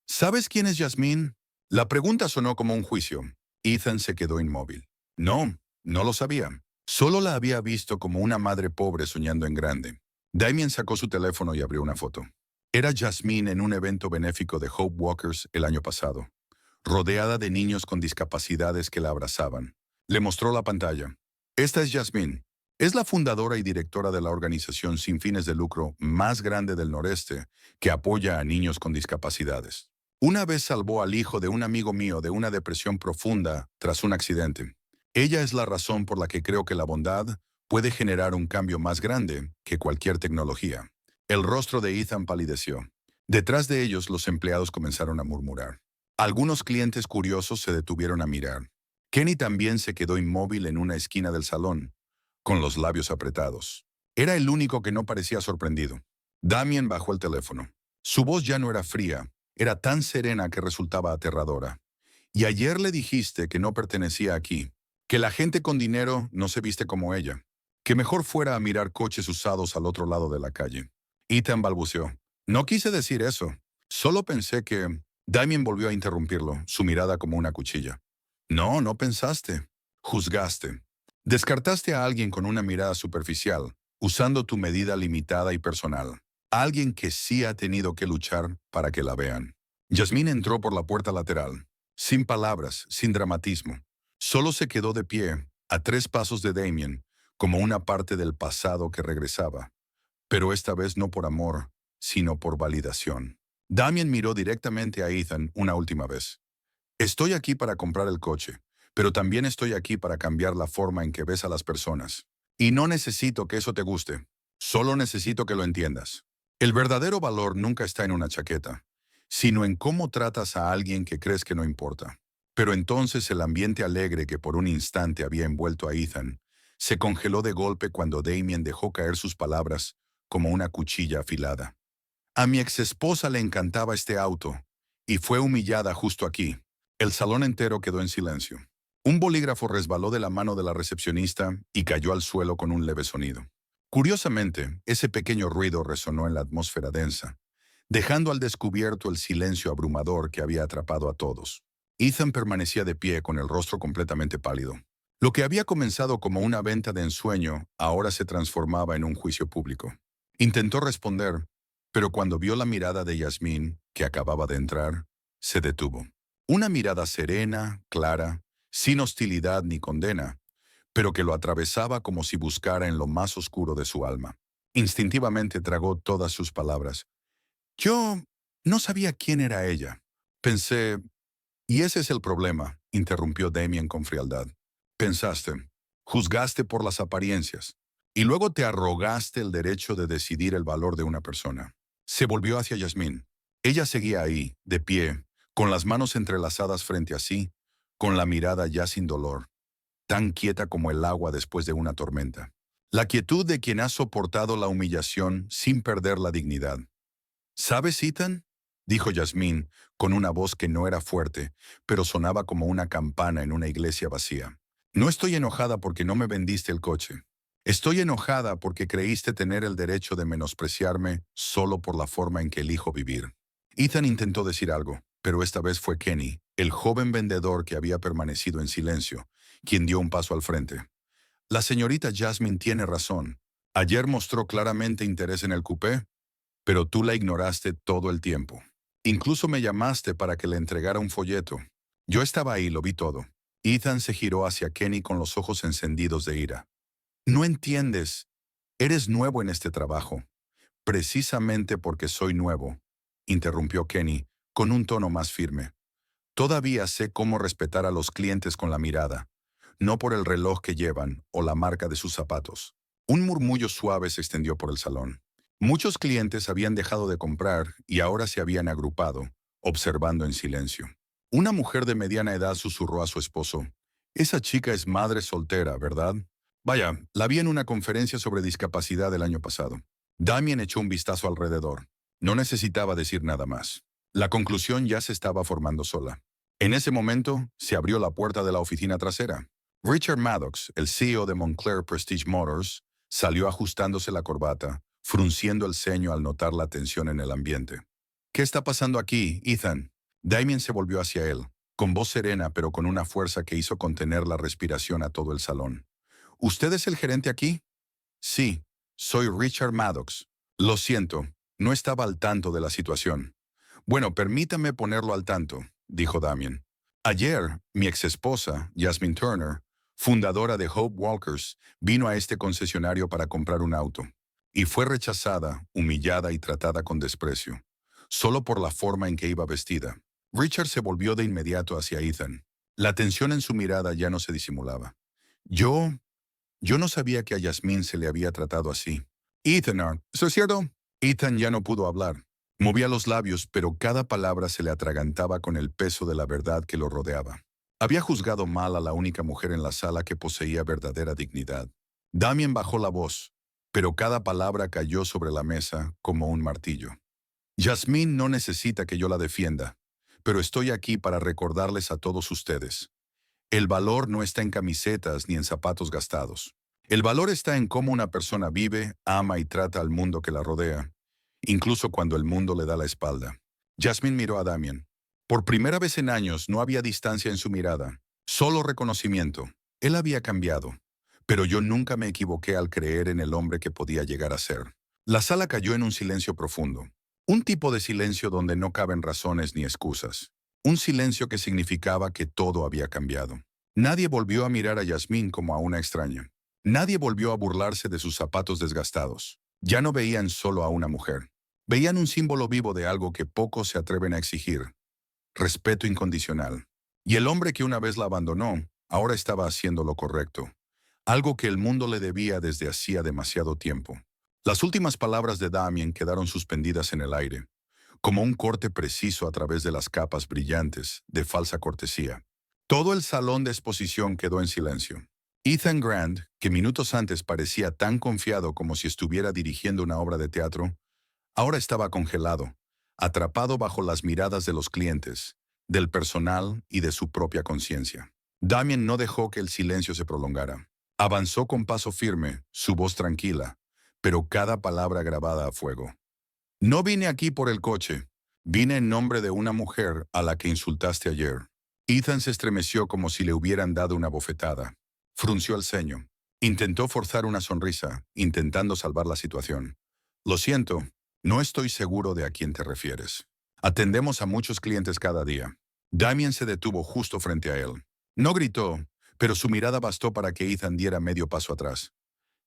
¿Sabes quién es Jasmine? La pregunta sonó como un juicio. Ethan se quedó inmóvil. No, no lo sabía. Solo la había visto como una madre pobre soñando en grande. Damien sacó su teléfono y abrió una foto. Era Jasmine en un evento benéfico de Hope Walkers el año pasado, rodeada de niños con discapacidades que la abrazaban. Le mostró la pantalla. Esta es Jasmine. Es la fundadora y directora de la organización sin fines de lucro más grande del noreste que apoya a niños con discapacidades. Una vez salvó al hijo de un amigo mío de una depresión profunda tras un accidente. Ella es la razón por la que creo que la bondad puede generar un cambio más grande que cualquier tecnología. El rostro de Ethan palideció. Detrás de ellos los empleados comenzaron a murmurar. Algunos clientes curiosos se detuvieron a mirar. Kenny también se quedó inmóvil en una esquina del salón, con los labios apretados. Era el único que no parecía sorprendido. Damien bajó el teléfono. Su voz ya no era fría, era tan serena que resultaba aterradora. Y ayer le dijiste que no pertenecía aquí, que la gente con dinero no se viste como ella, que mejor fuera a mirar coches usados al otro lado de la calle. Ethan balbuceó. No quise decir eso. Solo pensé que... Damien volvió a interrumpirlo, su mirada como una cuchilla. No, no pensaste. Juzgaste. Descartaste a alguien con una mirada superficial, usando tu medida limitada y personal. Alguien que sí ha tenido que luchar para que la vean. Jasmine entró por la puerta lateral, sin palabras, sin dramatismo. Solo se quedó de pie, a 3 pasos de Damien, como una parte del pasado que regresaba. Pero esta vez no por amor, sino por validación. Damien miró directamente a Ethan una última vez. Estoy aquí para comprar el coche, pero también estoy aquí para cambiar la forma en que ves a las personas. Y no necesito que eso te guste, solo necesito que lo entiendas. El verdadero valor nunca está en una chaqueta, sino en cómo tratas a alguien que crees que no importa. Pero entonces el ambiente alegre que por un instante había envuelto a Ethan se congeló de golpe cuando Damien dejó caer sus palabras como una cuchilla afilada. A mi exesposa le encantaba este auto, y fue humillada justo aquí. El salón entero quedó en silencio. Un bolígrafo resbaló de la mano de la recepcionista y cayó al suelo con un leve sonido. Curiosamente, ese pequeño ruido resonó en la atmósfera densa, dejando al descubierto el silencio abrumador que había atrapado a todos. Ethan permanecía de pie con el rostro completamente pálido. Lo que había comenzado como una venta de ensueño ahora se transformaba en un juicio público. Intentó responder, pero cuando vio la mirada de Jasmine, que acababa de entrar, se detuvo. Una mirada serena, clara, sin hostilidad ni condena, pero que lo atravesaba como si buscara en lo más oscuro de su alma. Instintivamente tragó todas sus palabras. Yo no sabía quién era ella. Pensé, y ese es el problema, interrumpió Damien con frialdad. Pensaste, juzgaste por las apariencias, y luego te arrogaste el derecho de decidir el valor de una persona. Se volvió hacia Jasmine. Ella seguía ahí, de pie, con las manos entrelazadas frente a sí, con la mirada ya sin dolor, tan quieta como el agua después de una tormenta. La quietud de quien ha soportado la humillación sin perder la dignidad. ¿Sabes, Ethan? Dijo Jasmine, con una voz que no era fuerte, pero sonaba como una campana en una iglesia vacía. No estoy enojada porque no me vendiste el coche. Estoy enojada porque creíste tener el derecho de menospreciarme solo por la forma en que elijo vivir. Ethan intentó decir algo, pero esta vez fue Kenny, el joven vendedor que había permanecido en silencio, quien dio un paso al frente. La señorita Jasmine tiene razón. Ayer mostró claramente interés en el coupé, pero tú la ignoraste todo el tiempo. Incluso me llamaste para que le entregara un folleto. Yo estaba ahí, lo vi todo. Ethan se giró hacia Kenny con los ojos encendidos de ira. No entiendes. Eres nuevo en este trabajo. Precisamente porque soy nuevo, interrumpió Kenny, con un tono más firme. Todavía sé cómo respetar a los clientes con la mirada, no por el reloj que llevan o la marca de sus zapatos. Un murmullo suave se extendió por el salón. Muchos clientes habían dejado de comprar y ahora se habían agrupado, observando en silencio. Una mujer de mediana edad susurró a su esposo. Esa chica es madre soltera, ¿verdad? Vaya, la vi en una conferencia sobre discapacidad el año pasado. Damien echó un vistazo alrededor. No necesitaba decir nada más. La conclusión ya se estaba formando sola. En ese momento, se abrió la puerta de la oficina trasera. Richard Maddox, el CEO de Montclair Prestige Motors, salió ajustándose la corbata, frunciendo el ceño al notar la tensión en el ambiente. ¿Qué está pasando aquí, Ethan? Damien se volvió hacia él, con voz serena pero con una fuerza que hizo contener la respiración a todo el salón. ¿Usted es el gerente aquí? Sí, soy Richard Maddox. Lo siento, no estaba al tanto de la situación. Bueno, permítame ponerlo al tanto, dijo Damien. Ayer, mi exesposa, Jasmine Turner, fundadora de Hope Walkers, vino a este concesionario para comprar un auto. Y fue rechazada, humillada y tratada con desprecio, solo por la forma en que iba vestida. Richard se volvió de inmediato hacia Ethan. La tensión en su mirada ya no se disimulaba. Yo yo no sabía que a Yasmín se le había tratado así. Ethan, ¿eso es cierto? Ethan ya no pudo hablar. Movía los labios, pero cada palabra se le atragantaba con el peso de la verdad que lo rodeaba. Había juzgado mal a la única mujer en la sala que poseía verdadera dignidad. Damien bajó la voz, pero cada palabra cayó sobre la mesa como un martillo. Yasmín no necesita que yo la defienda, pero estoy aquí para recordarles a todos ustedes. El valor no está en camisetas ni en zapatos gastados. El valor está en cómo una persona vive, ama y trata al mundo que la rodea, incluso cuando el mundo le da la espalda. Jasmine miró a Damien. Por primera vez en años no había distancia en su mirada, solo reconocimiento. Él había cambiado, pero yo nunca me equivoqué al creer en el hombre que podía llegar a ser. La sala cayó en un silencio profundo, un tipo de silencio donde no caben razones ni excusas. Un silencio que significaba que todo había cambiado. Nadie volvió a mirar a Yasmín como a una extraña. Nadie volvió a burlarse de sus zapatos desgastados. Ya no veían solo a una mujer. Veían un símbolo vivo de algo que pocos se atreven a exigir. Respeto incondicional. Y el hombre que una vez la abandonó, ahora estaba haciendo lo correcto. Algo que el mundo le debía desde hacía demasiado tiempo. Las últimas palabras de Damien quedaron suspendidas en el aire, como un corte preciso a través de las capas brillantes de falsa cortesía. Todo el salón de exposición quedó en silencio. Ethan Grant, que minutos antes parecía tan confiado como si estuviera dirigiendo una obra de teatro, ahora estaba congelado, atrapado bajo las miradas de los clientes, del personal y de su propia conciencia. Damien no dejó que el silencio se prolongara. Avanzó con paso firme, su voz tranquila, pero cada palabra grabada a fuego. No vine aquí por el coche. Vine en nombre de una mujer a la que insultaste ayer. Ethan se estremeció como si le hubieran dado una bofetada. Frunció el ceño. Intentó forzar una sonrisa, intentando salvar la situación. Lo siento, no estoy seguro de a quién te refieres. Atendemos a muchos clientes cada día. Damien se detuvo justo frente a él. No gritó, pero su mirada bastó para que Ethan diera medio paso atrás.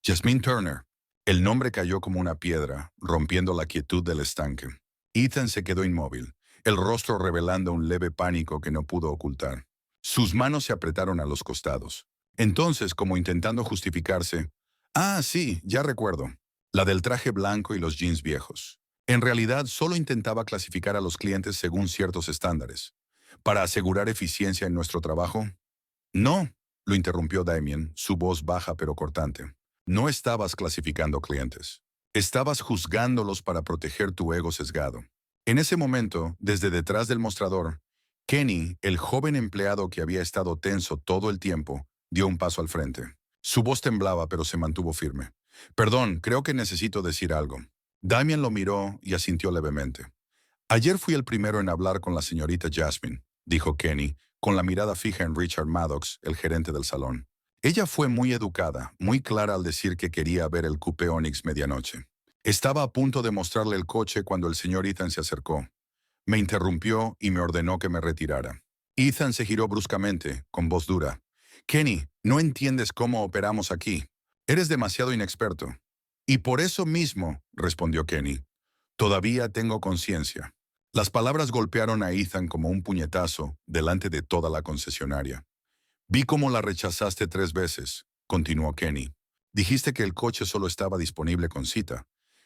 Jasmine Turner. El nombre cayó como una piedra, rompiendo la quietud del estanque. Ethan se quedó inmóvil, el rostro revelando un leve pánico que no pudo ocultar. Sus manos se apretaron a los costados. Entonces, como intentando justificarse, «Ah, sí, ya recuerdo. La del traje blanco y los jeans viejos». En realidad, solo intentaba clasificar a los clientes según ciertos estándares. ¿Para asegurar eficiencia en nuestro trabajo? No, lo interrumpió Damien, su voz baja pero cortante. No estabas clasificando clientes. Estabas juzgándolos para proteger tu ego sesgado. En ese momento, desde detrás del mostrador, Kenny, el joven empleado que había estado tenso todo el tiempo, dio un paso al frente. Su voz temblaba, pero se mantuvo firme. Perdón, creo que necesito decir algo. Damien lo miró y asintió levemente. Ayer fui el primero en hablar con la señorita Jasmine, dijo Kenny, con la mirada fija en Richard Maddox, el gerente del salón. Ella fue muy educada, muy clara al decir que quería ver el coupé Onix medianoche. Estaba a punto de mostrarle el coche cuando el señor Ethan se acercó. Me interrumpió y me ordenó que me retirara. Ethan se giró bruscamente, con voz dura. Kenny, no entiendes cómo operamos aquí. Eres demasiado inexperto. Y por eso mismo, respondió Kenny, todavía tengo conciencia. Las palabras golpearon a Ethan como un puñetazo delante de toda la concesionaria. Vi cómo la rechazaste 3 veces, continuó Kenny. Dijiste que el coche solo estaba disponible con cita,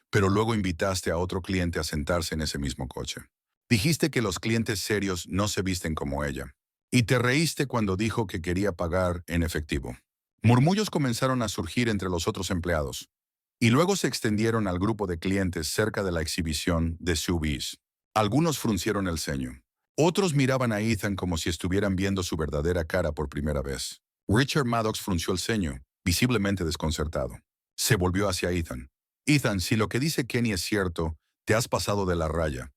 pero luego invitaste a otro cliente a sentarse en ese mismo coche. Dijiste que los clientes serios no se visten como ella. Y te reíste cuando dijo que quería pagar en efectivo. Murmullos comenzaron a surgir entre los otros empleados, y luego se extendieron al grupo de clientes cerca de la exhibición de SUVs. Algunos fruncieron el ceño. Otros miraban a Ethan como si estuvieran viendo su verdadera cara por primera vez. Richard Maddox frunció el ceño, visiblemente desconcertado. Se volvió hacia Ethan. Ethan, si lo que dice Kenny es cierto, te has pasado de la raya.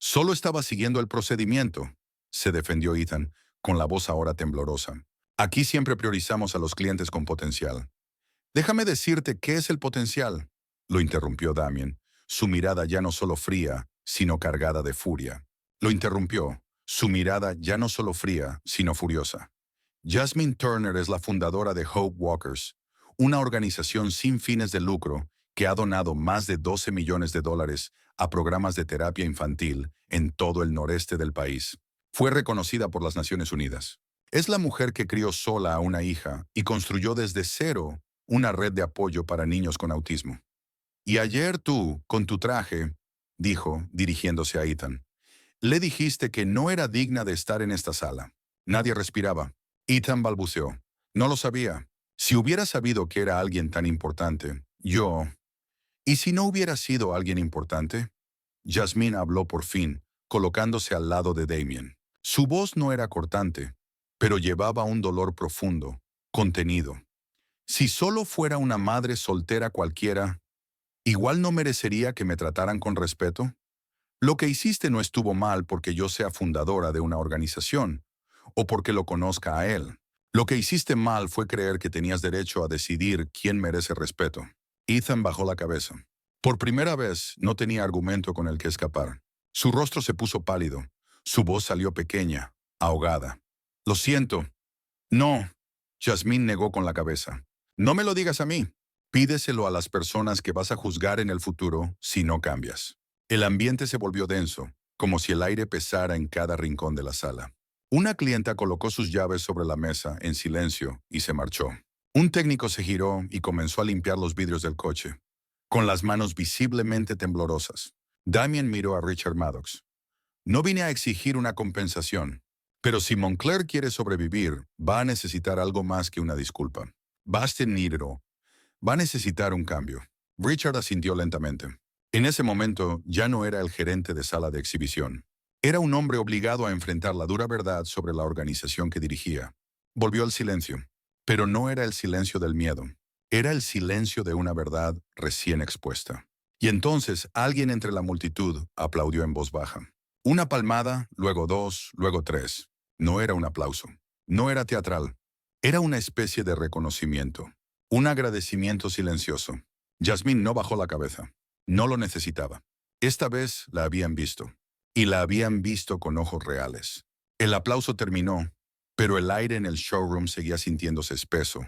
Solo estaba siguiendo el procedimiento, se defendió Ethan, con la voz ahora temblorosa. Aquí siempre priorizamos a los clientes con potencial. Déjame decirte qué es el potencial, lo interrumpió Damien, su mirada ya no solo fría, sino cargada de furia. Lo interrumpió, su mirada ya no solo fría, sino furiosa. Jasmine Turner es la fundadora de Hope Walkers, una organización sin fines de lucro que ha donado más de 12 millones de dólares a programas de terapia infantil en todo el noreste del país. Fue reconocida por las Naciones Unidas. Es la mujer que crió sola a una hija y construyó desde cero una red de apoyo para niños con autismo. Y ayer tú, con tu traje, dijo, dirigiéndose a Ethan, le dijiste que no era digna de estar en esta sala. Nadie respiraba. Ethan balbuceó. No lo sabía. Si hubiera sabido que era alguien tan importante, yo... ¿Y si no hubiera sido alguien importante? Jasmine habló por fin, colocándose al lado de Damien. Su voz no era cortante, pero llevaba un dolor profundo, contenido. Si solo fuera una madre soltera cualquiera, igual no merecería que me trataran con respeto. Lo que hiciste no estuvo mal porque yo sea fundadora de una organización, o porque lo conozca a él. Lo que hiciste mal fue creer que tenías derecho a decidir quién merece respeto. Ethan bajó la cabeza. Por primera vez no tenía argumento con el que escapar. Su rostro se puso pálido. Su voz salió pequeña, ahogada. Lo siento. No. Jasmine negó con la cabeza. No me lo digas a mí. Pídeselo a las personas que vas a juzgar en el futuro si no cambias. El ambiente se volvió denso, como si el aire pesara en cada rincón de la sala. Una clienta colocó sus llaves sobre la mesa en silencio y se marchó. Un técnico se giró y comenzó a limpiar los vidrios del coche, con las manos visiblemente temblorosas. Damien miró a Richard Maddox. No vine a exigir una compensación, pero si Montclair quiere sobrevivir, va a necesitar algo más que una disculpa. Basten Niro va a necesitar un cambio. Richard asintió lentamente. En ese momento ya no era el gerente de sala de exhibición. Era un hombre obligado a enfrentar la dura verdad sobre la organización que dirigía. Volvió al silencio, pero no era el silencio del miedo. Era el silencio de una verdad recién expuesta. Y entonces alguien entre la multitud aplaudió en voz baja. Una palmada, luego dos, luego tres. No era un aplauso. No era teatral. Era una especie de reconocimiento. Un agradecimiento silencioso. Jasmine no bajó la cabeza. No lo necesitaba. Esta vez la habían visto. Y la habían visto con ojos reales. El aplauso terminó, pero el aire en el showroom seguía sintiéndose espeso,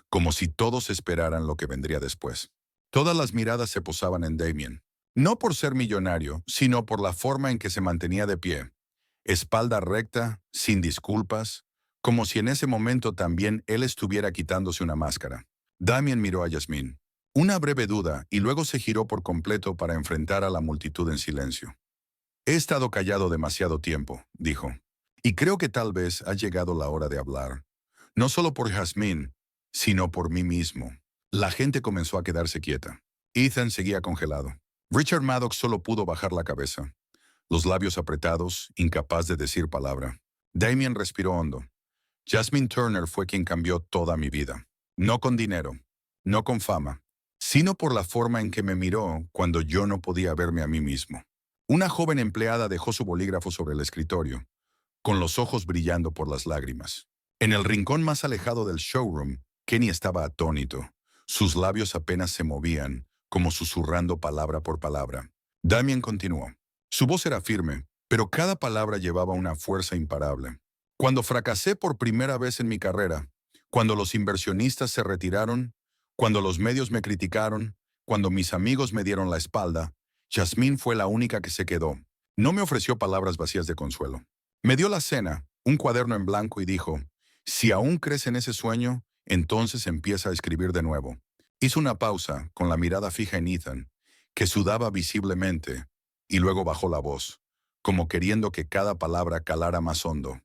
como si todos esperaran lo que vendría después. Todas las miradas se posaban en Damien. No por ser millonario, sino por la forma en que se mantenía de pie. Espalda recta, sin disculpas, como si en ese momento también él estuviera quitándose una máscara. Damien miró a Jasmine. Una breve duda y luego se giró por completo para enfrentar a la multitud en silencio. He estado callado demasiado tiempo, dijo, y creo que tal vez ha llegado la hora de hablar. No solo por Jasmine, sino por mí mismo. La gente comenzó a quedarse quieta. Ethan seguía congelado. Richard Maddox solo pudo bajar la cabeza, los labios apretados, incapaz de decir palabra. Damien respiró hondo. Jasmine Turner fue quien cambió toda mi vida. No con dinero, no con fama, sino por la forma en que me miró cuando yo no podía verme a mí mismo. Una joven empleada dejó su bolígrafo sobre el escritorio, con los ojos brillando por las lágrimas. En el rincón más alejado del showroom, Kenny estaba atónito. Sus labios apenas se movían, como susurrando palabra por palabra. Damien continuó. Su voz era firme, pero cada palabra llevaba una fuerza imparable. Cuando fracasé por primera vez en mi carrera, cuando los inversionistas se retiraron, cuando los medios me criticaron, cuando mis amigos me dieron la espalda, Jasmine fue la única que se quedó. No me ofreció palabras vacías de consuelo. Me dio la cena, un cuaderno en blanco y dijo, si aún crees en ese sueño, entonces empieza a escribir de nuevo. Hizo una pausa, con la mirada fija en Ethan, que sudaba visiblemente, y luego bajó la voz, como queriendo que cada palabra calara más hondo.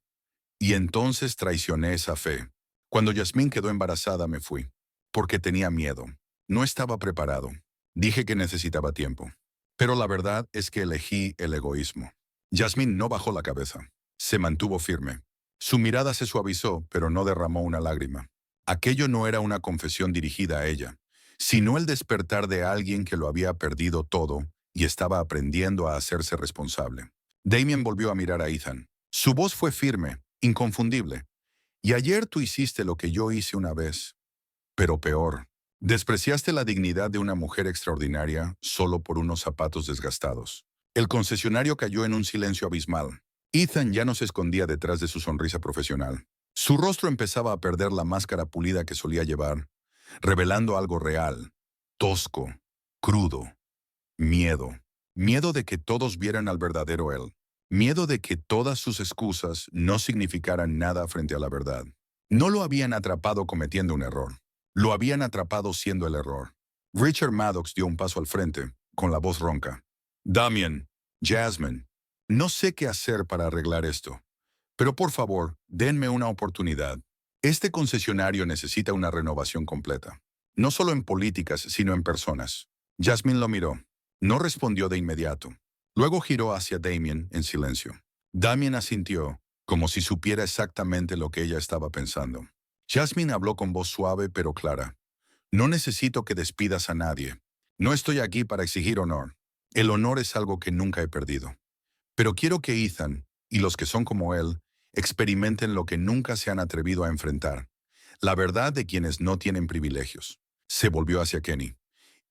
Y entonces traicioné esa fe. Cuando Jasmine quedó embarazada me fui, porque tenía miedo. No estaba preparado. Dije que necesitaba tiempo. Pero la verdad es que elegí el egoísmo. Jasmine no bajó la cabeza. Se mantuvo firme. Su mirada se suavizó, pero no derramó una lágrima. Aquello no era una confesión dirigida a ella, sino el despertar de alguien que lo había perdido todo y estaba aprendiendo a hacerse responsable. Damien volvió a mirar a Ethan. Su voz fue firme, inconfundible. Y ayer tú hiciste lo que yo hice una vez, pero peor. Despreciaste la dignidad de una mujer extraordinaria solo por unos zapatos desgastados. El concesionario cayó en un silencio abismal. Ethan ya no se escondía detrás de su sonrisa profesional. Su rostro empezaba a perder la máscara pulida que solía llevar, revelando algo real, tosco, crudo, miedo. Miedo de que todos vieran al verdadero él. Miedo de que todas sus excusas no significaran nada frente a la verdad. No lo habían atrapado cometiendo un error. Lo habían atrapado siendo el error. Richard Maddox dio un paso al frente, con la voz ronca. Damien, Jasmine, no sé qué hacer para arreglar esto, pero por favor, denme una oportunidad. Este concesionario necesita una renovación completa. No solo en políticas, sino en personas. Jasmine lo miró. No respondió de inmediato. Luego giró hacia Damien en silencio. Damien asintió, como si supiera exactamente lo que ella estaba pensando. Jasmine habló con voz suave pero clara. No necesito que despidas a nadie. No estoy aquí para exigir honor. El honor es algo que nunca he perdido. Pero quiero que Ethan, y los que son como él, experimenten lo que nunca se han atrevido a enfrentar. La verdad de quienes no tienen privilegios. Se volvió hacia Kenny.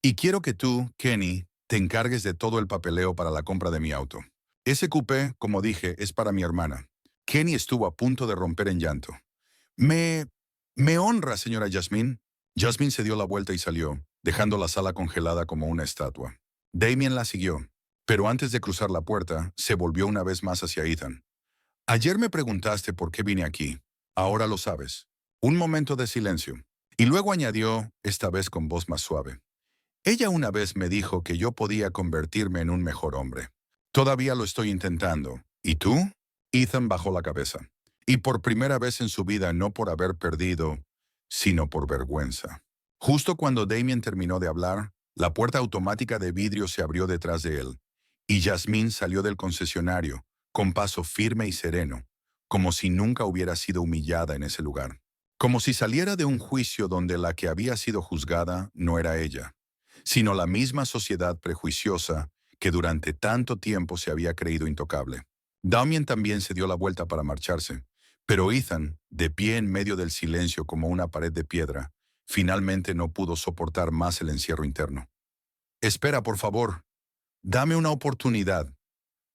Y quiero que tú, Kenny, te encargues de todo el papeleo para la compra de mi auto. Ese coupé, como dije, es para mi hermana. Kenny estuvo a punto de romper en llanto. Me... me honra, señora Jasmine. Jasmine se dio la vuelta y salió, dejando la sala congelada como una estatua. Damien la siguió, pero antes de cruzar la puerta, se volvió una vez más hacia Ethan. Ayer me preguntaste por qué vine aquí. Ahora lo sabes. Un momento de silencio. Y luego añadió, esta vez con voz más suave. Ella una vez me dijo que yo podía convertirme en un mejor hombre. Todavía lo estoy intentando. ¿Y tú? Ethan bajó la cabeza. Y por primera vez en su vida no por haber perdido, sino por vergüenza. Justo cuando Damien terminó de hablar, la puerta automática de vidrio se abrió detrás de él, y Jasmine salió del concesionario, con paso firme y sereno, como si nunca hubiera sido humillada en ese lugar. Como si saliera de un juicio donde la que había sido juzgada no era ella, sino la misma sociedad prejuiciosa que durante tanto tiempo se había creído intocable. Damien también se dio la vuelta para marcharse, pero Ethan, de pie en medio del silencio como una pared de piedra, finalmente no pudo soportar más el encierro interno. Espera, por favor. Dame una oportunidad,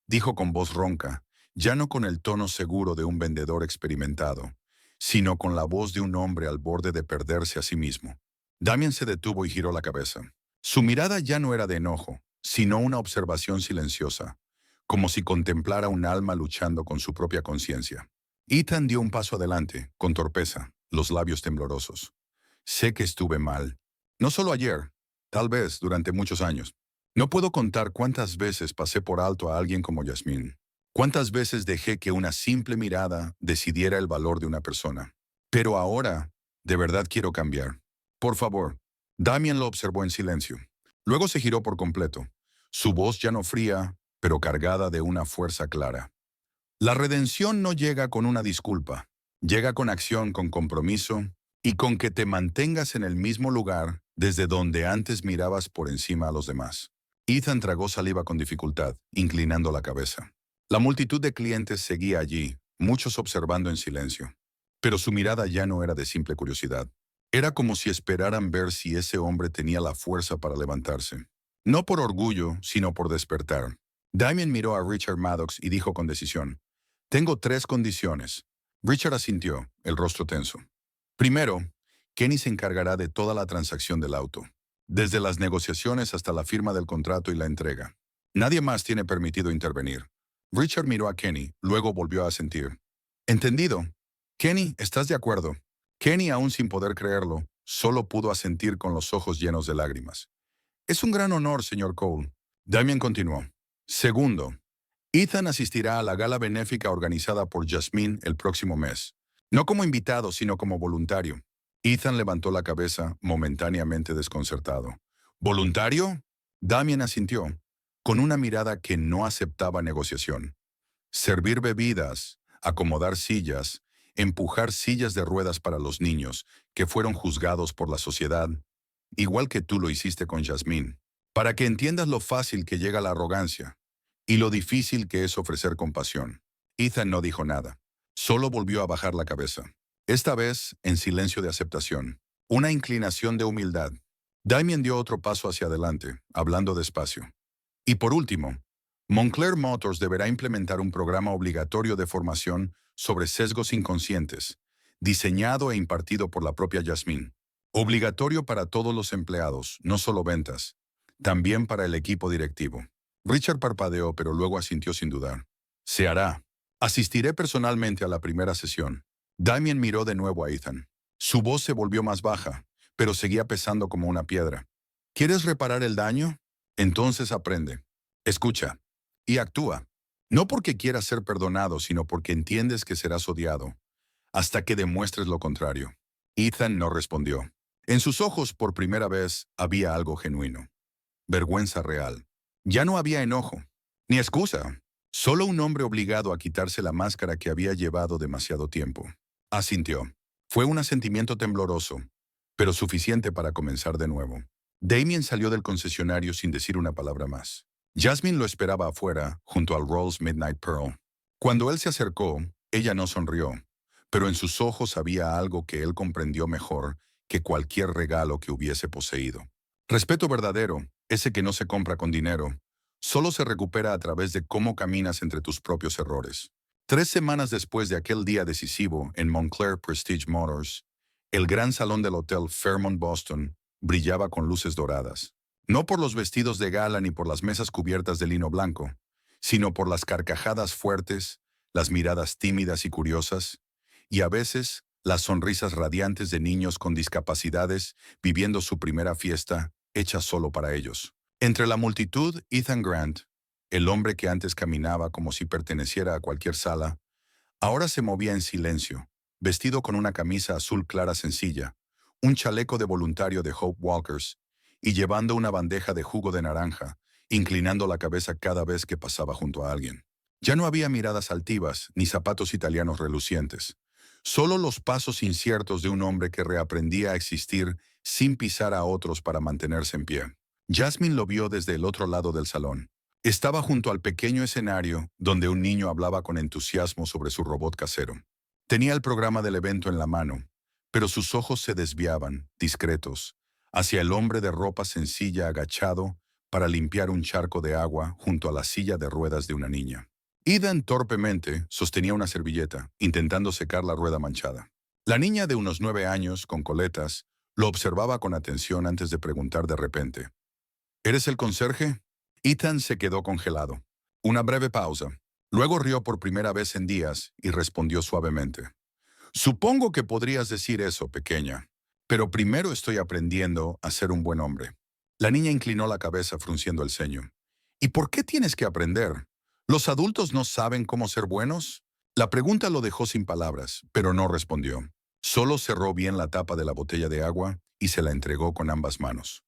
dijo con voz ronca, ya no con el tono seguro de un vendedor experimentado, sino con la voz de un hombre al borde de perderse a sí mismo. Damien se detuvo y giró la cabeza. Su mirada ya no era de enojo, sino una observación silenciosa, como si contemplara un alma luchando con su propia conciencia. Ethan dio un paso adelante, con torpeza, los labios temblorosos. Sé que estuve mal. No solo ayer, tal vez durante muchos años. No puedo contar cuántas veces pasé por alto a alguien como Jasmine. Cuántas veces dejé que una simple mirada decidiera el valor de una persona. Pero ahora, de verdad quiero cambiar. Por favor. Damien lo observó en silencio. Luego se giró por completo. Su voz ya no fría, pero cargada de una fuerza clara. La redención no llega con una disculpa. Llega con acción, con compromiso y con que te mantengas en el mismo lugar desde donde antes mirabas por encima a los demás. Ethan tragó saliva con dificultad, inclinando la cabeza. La multitud de clientes seguía allí, muchos observando en silencio. Pero su mirada ya no era de simple curiosidad. Era como si esperaran ver si ese hombre tenía la fuerza para levantarse. No por orgullo, sino por despertar. Damien miró a Richard Maddox y dijo con decisión, «Tengo 3 condiciones». Richard asintió, el rostro tenso. Primero, Kenny se encargará de toda la transacción del auto, desde las negociaciones hasta la firma del contrato y la entrega. Nadie más tiene permitido intervenir. Richard miró a Kenny, luego volvió a asentir. «Entendido. Kenny, ¿estás de acuerdo?» Kenny, aún sin poder creerlo, solo pudo asentir con los ojos llenos de lágrimas. «Es un gran honor, señor Cole». Damien continuó. Segundo, Ethan asistirá a la gala benéfica organizada por Jasmine el próximo mes. No como invitado, sino como voluntario. Ethan levantó la cabeza, momentáneamente desconcertado. ¿Voluntario? Damien asintió, con una mirada que no aceptaba negociación. Servir bebidas, acomodar sillas, empujar sillas de ruedas para los niños, que fueron juzgados por la sociedad, igual que tú lo hiciste con Jasmine. Para que entiendas lo fácil que llega la arrogancia. Y lo difícil que es ofrecer compasión. Ethan no dijo nada. Solo volvió a bajar la cabeza. Esta vez en silencio de aceptación. Una inclinación de humildad. Damien dio otro paso hacia adelante, hablando despacio. Y por último, Moncler Motors deberá implementar un programa obligatorio de formación sobre sesgos inconscientes, diseñado e impartido por la propia Jasmine. Obligatorio para todos los empleados, no solo ventas, también para el equipo directivo. Richard parpadeó, pero luego asintió sin dudar. Se hará. Asistiré personalmente a la primera sesión. Damien miró de nuevo a Ethan. Su voz se volvió más baja, pero seguía pesando como una piedra. ¿Quieres reparar el daño? Entonces aprende. Escucha. Y actúa. No porque quieras ser perdonado, sino porque entiendes que serás odiado, hasta que demuestres lo contrario. Ethan no respondió. En sus ojos, por primera vez, había algo genuino. Vergüenza real. Ya no había enojo, ni excusa. Solo un hombre obligado a quitarse la máscara que había llevado demasiado tiempo. Asintió. Fue un asentimiento tembloroso, pero suficiente para comenzar de nuevo. Damien salió del concesionario sin decir una palabra más. Jasmine lo esperaba afuera, junto al Rolls Midnight Pearl. Cuando él se acercó, ella no sonrió, pero en sus ojos había algo que él comprendió mejor que cualquier regalo que hubiese poseído. Respeto verdadero, ese que no se compra con dinero, solo se recupera a través de cómo caminas entre tus propios errores. 3 semanas después de aquel día decisivo en Moncler Prestige Motors, el gran salón del Hotel Fairmont Boston brillaba con luces doradas. No por los vestidos de gala ni por las mesas cubiertas de lino blanco, sino por las carcajadas fuertes, las miradas tímidas y curiosas, y a veces las sonrisas radiantes de niños con discapacidades viviendo su primera fiesta hecha solo para ellos. Entre la multitud, Ethan Grant, el hombre que antes caminaba como si perteneciera a cualquier sala, ahora se movía en silencio, vestido con una camisa azul clara sencilla, un chaleco de voluntario de Hope Walkers y llevando una bandeja de jugo de naranja, inclinando la cabeza cada vez que pasaba junto a alguien. Ya no había miradas altivas ni zapatos italianos relucientes, solo los pasos inciertos de un hombre que reaprendía a existir sin pisar a otros para mantenerse en pie. Jasmine lo vio desde el otro lado del salón. Estaba junto al pequeño escenario donde un niño hablaba con entusiasmo sobre su robot casero. Tenía el programa del evento en la mano, pero sus ojos se desviaban, discretos, hacia el hombre de ropa sencilla agachado para limpiar un charco de agua junto a la silla de ruedas de una niña. Ethan torpemente sostenía una servilleta, intentando secar la rueda manchada. La niña de unos 9 años, con coletas, lo observaba con atención antes de preguntar de repente. ¿Eres el conserje? Ethan se quedó congelado. Una breve pausa. Luego rió por primera vez en días y respondió suavemente. Supongo que podrías decir eso, pequeña, pero primero estoy aprendiendo a ser un buen hombre. La niña inclinó la cabeza frunciendo el ceño. ¿Y por qué tienes que aprender? ¿Los adultos no saben cómo ser buenos? La pregunta lo dejó sin palabras, pero no respondió. Solo cerró bien la tapa de la botella de agua y se la entregó con ambas manos.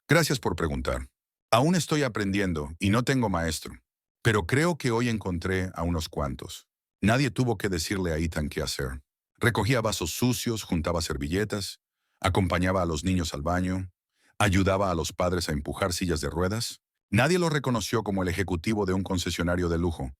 Gracias por preguntar. Aún estoy aprendiendo y no tengo maestro, pero creo que hoy encontré a unos cuantos. Nadie tuvo que decirle a Ethan qué hacer. Recogía vasos sucios, juntaba servilletas, acompañaba a los niños al baño, ayudaba a los padres a empujar sillas de ruedas. Nadie lo reconoció como el ejecutivo de un concesionario de lujo,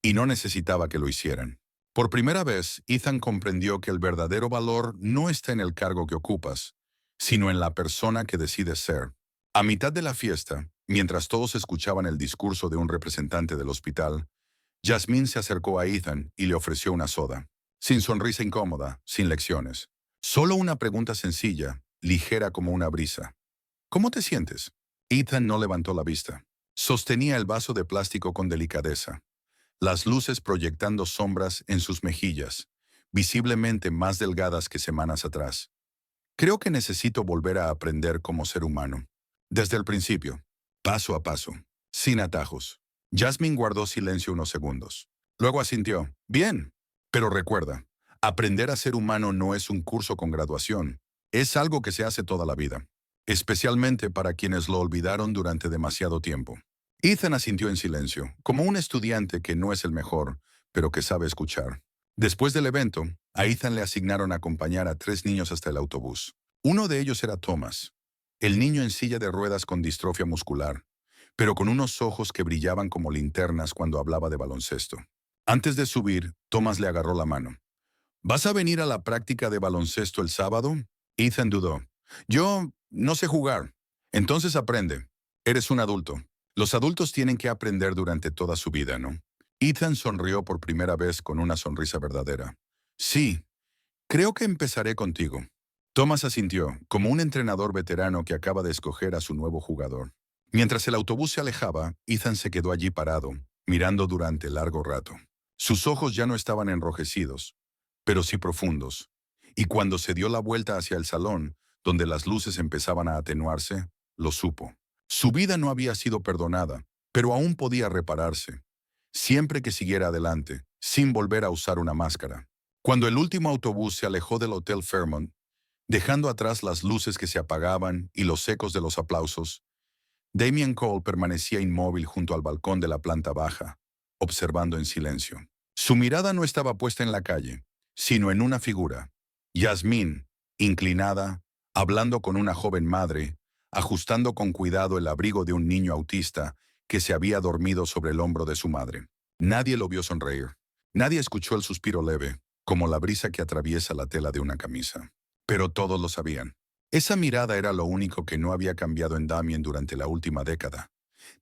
y no necesitaba que lo hicieran. Por primera vez, Ethan comprendió que el verdadero valor no está en el cargo que ocupas, sino en la persona que decides ser. A mitad de la fiesta, mientras todos escuchaban el discurso de un representante del hospital, Jasmine se acercó a Ethan y le ofreció una soda. Sin sonrisa incómoda, sin lecciones. Solo una pregunta sencilla, ligera como una brisa. ¿Cómo te sientes? Ethan no levantó la vista. Sostenía el vaso de plástico con delicadeza, las luces proyectando sombras en sus mejillas, visiblemente más delgadas que semanas atrás. Creo que necesito volver a aprender como ser humano. Desde el principio, paso a paso, sin atajos. Jasmine guardó silencio unos segundos. Luego asintió. Bien, pero recuerda, aprender a ser humano no es un curso con graduación. Es algo que se hace toda la vida, especialmente para quienes lo olvidaron durante demasiado tiempo. Ethan asintió en silencio, como un estudiante que no es el mejor, pero que sabe escuchar. Después del evento, a Ethan le asignaron acompañar a 3 niños hasta el autobús. Uno de ellos era Thomas, el niño en silla de ruedas con distrofia muscular, pero con unos ojos que brillaban como linternas cuando hablaba de baloncesto. Antes de subir, Thomas le agarró la mano. ¿Vas a venir a la práctica de baloncesto el sábado? Ethan dudó. Yo no sé jugar. Entonces aprende. Eres un adulto. Los adultos tienen que aprender durante toda su vida, ¿no? Ethan sonrió por primera vez con una sonrisa verdadera. Sí, creo que empezaré contigo. Thomas asintió, como un entrenador veterano que acaba de escoger a su nuevo jugador. Mientras el autobús se alejaba, Ethan se quedó allí parado, mirando durante largo rato. Sus ojos ya no estaban enrojecidos, pero sí profundos. Y cuando se dio la vuelta hacia el salón, donde las luces empezaban a atenuarse, lo supo. Su vida no había sido perdonada, pero aún podía repararse, siempre que siguiera adelante, sin volver a usar una máscara. Cuando el último autobús se alejó del Hotel Fairmont, dejando atrás las luces que se apagaban y los ecos de los aplausos, Damian Cole permanecía inmóvil junto al balcón de la planta baja, observando en silencio. Su mirada no estaba puesta en la calle, sino en una figura. Yasmín, inclinada, hablando con una joven madre, ajustando con cuidado el abrigo de un niño autista que se había dormido sobre el hombro de su madre. Nadie lo vio sonreír. Nadie escuchó el suspiro leve, como la brisa que atraviesa la tela de una camisa. Pero todos lo sabían. Esa mirada era lo único que no había cambiado en Damien durante la última década,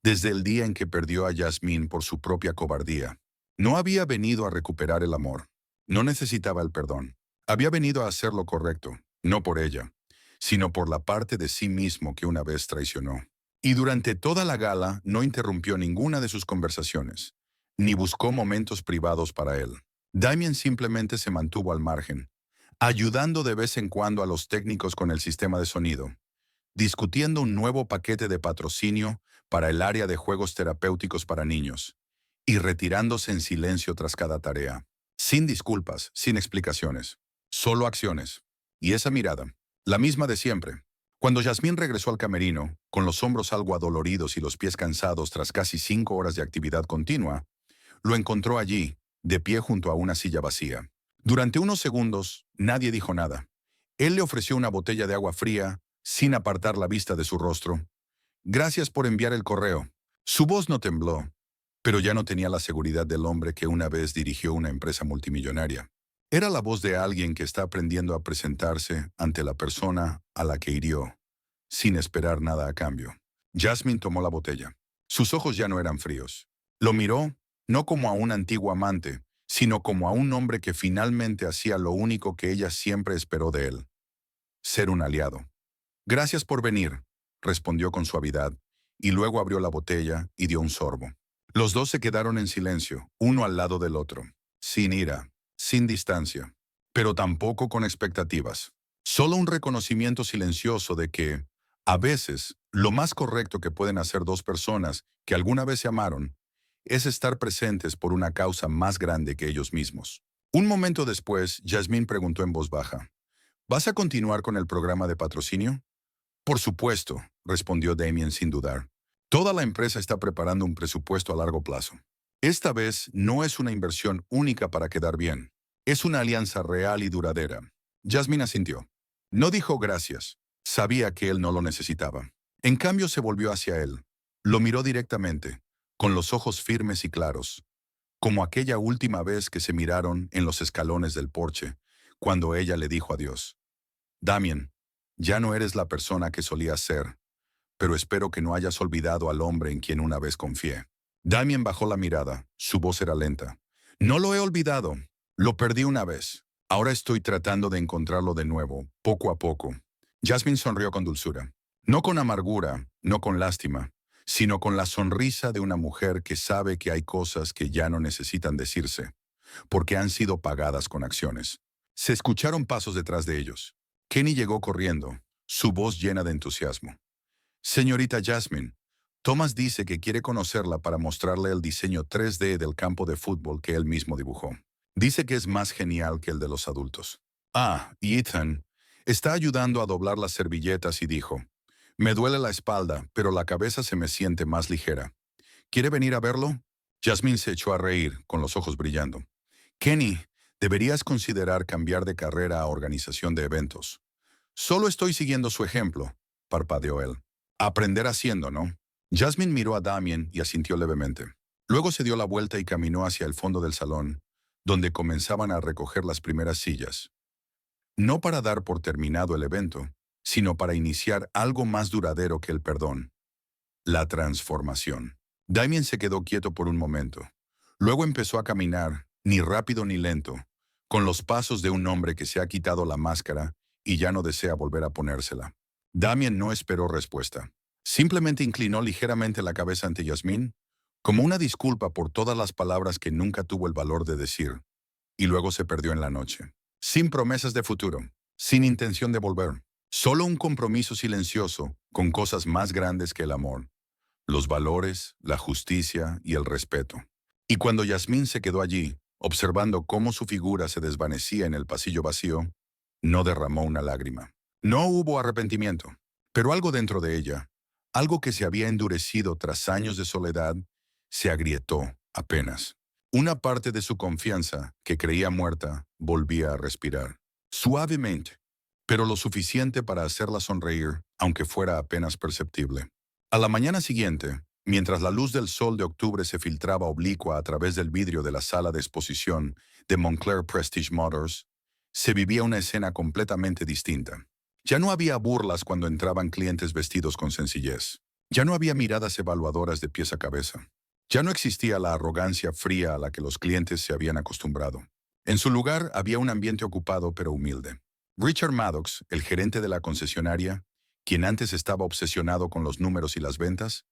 desde el día en que perdió a Yasmín por su propia cobardía. No había venido a recuperar el amor. No necesitaba el perdón. Había venido a hacer lo correcto, no por ella, sino por la parte de sí mismo que una vez traicionó. Y durante toda la gala no interrumpió ninguna de sus conversaciones, ni buscó momentos privados para él. Damien simplemente se mantuvo al margen, ayudando de vez en cuando a los técnicos con el sistema de sonido, discutiendo un nuevo paquete de patrocinio para el área de juegos terapéuticos para niños, y retirándose en silencio tras cada tarea, sin disculpas, sin explicaciones, solo acciones. Y esa mirada, la misma de siempre. Cuando Yasmín regresó al camerino, con los hombros algo adoloridos y los pies cansados tras casi 5 horas de actividad continua, lo encontró allí, de pie junto a una silla vacía. Durante unos segundos, nadie dijo nada. Él le ofreció una botella de agua fría, sin apartar la vista de su rostro. Gracias por enviar el correo. Su voz no tembló, pero ya no tenía la seguridad del hombre que una vez dirigió una empresa multimillonaria. Era la voz de alguien que está aprendiendo a presentarse ante la persona a la que hirió, sin esperar nada a cambio. Jasmine tomó la botella. Sus ojos ya no eran fríos. Lo miró, no como a un antiguo amante, sino como a un hombre que finalmente hacía lo único que ella siempre esperó de él: ser un aliado. Gracias por venir, respondió con suavidad, y luego abrió la botella y dio un sorbo. Los dos se quedaron en silencio, uno al lado del otro, sin ira, sin distancia, pero tampoco con expectativas. Solo un reconocimiento silencioso de que, a veces, lo más correcto que pueden hacer dos personas que alguna vez se amaron es estar presentes por una causa más grande que ellos mismos. Un momento después, Yasmín preguntó en voz baja: ¿Vas a continuar con el programa de patrocinio? Por supuesto, respondió Damien sin dudar. Toda la empresa está preparando un presupuesto a largo plazo. Esta vez no es una inversión única para quedar bien. Es una alianza real y duradera. Jasmine asintió. No dijo gracias. Sabía que él no lo necesitaba. En cambio se volvió hacia él. Lo miró directamente, con los ojos firmes y claros, como aquella última vez que se miraron en los escalones del porche, cuando ella le dijo adiós. Damien, ya no eres la persona que solías ser, pero espero que no hayas olvidado al hombre en quien una vez confié. Damien bajó la mirada, su voz era lenta. No lo he olvidado, lo perdí una vez. Ahora estoy tratando de encontrarlo de nuevo, poco a poco. Jasmine sonrió con dulzura. No con amargura, no con lástima, sino con la sonrisa de una mujer que sabe que hay cosas que ya no necesitan decirse, porque han sido pagadas con acciones. Se escucharon pasos detrás de ellos. Kenny llegó corriendo, su voz llena de entusiasmo. Señorita Jasmine, Thomas dice que quiere conocerla para mostrarle el diseño 3D del campo de fútbol que él mismo dibujó. Dice que es más genial que el de los adultos. Ah, y Ethan está ayudando a doblar las servilletas y dijo: me duele la espalda, pero la cabeza se me siente más ligera. ¿Quiere venir a verlo? Jasmine se echó a reír, con los ojos brillando. Kenny, deberías considerar cambiar de carrera a organización de eventos. Solo estoy siguiendo su ejemplo, parpadeó él. Aprender haciendo, ¿no? Jasmine miró a Damien y asintió levemente. Luego se dio la vuelta y caminó hacia el fondo del salón, donde comenzaban a recoger las primeras sillas. No para dar por terminado el evento, sino para iniciar algo más duradero que el perdón: la transformación. Damien se quedó quieto por un momento. Luego empezó a caminar, ni rápido ni lento, con los pasos de un hombre que se ha quitado la máscara y ya no desea volver a ponérsela. Damien no esperó respuesta. Simplemente inclinó ligeramente la cabeza ante Yasmín, como una disculpa por todas las palabras que nunca tuvo el valor de decir, y luego se perdió en la noche. Sin promesas de futuro, sin intención de volver, solo un compromiso silencioso con cosas más grandes que el amor: los valores, la justicia y el respeto. Y cuando Yasmín se quedó allí, observando cómo su figura se desvanecía en el pasillo vacío, no derramó una lágrima. No hubo arrepentimiento, pero algo dentro de ella, algo que se había endurecido tras años de soledad, se agrietó apenas. Una parte de su confianza, que creía muerta, volvía a respirar. Suavemente, pero lo suficiente para hacerla sonreír, aunque fuera apenas perceptible. A la mañana siguiente, mientras la luz del sol de octubre se filtraba oblicua a través del vidrio de la sala de exposición de Montclair Prestige Motors, se vivía una escena completamente distinta. Ya no había burlas cuando entraban clientes vestidos con sencillez. Ya no había miradas evaluadoras de pies a cabeza. Ya no existía la arrogancia fría a la que los clientes se habían acostumbrado. En su lugar había un ambiente ocupado pero humilde. Richard Maddox, el gerente de la concesionaria, quien antes estaba obsesionado con los números y las ventas,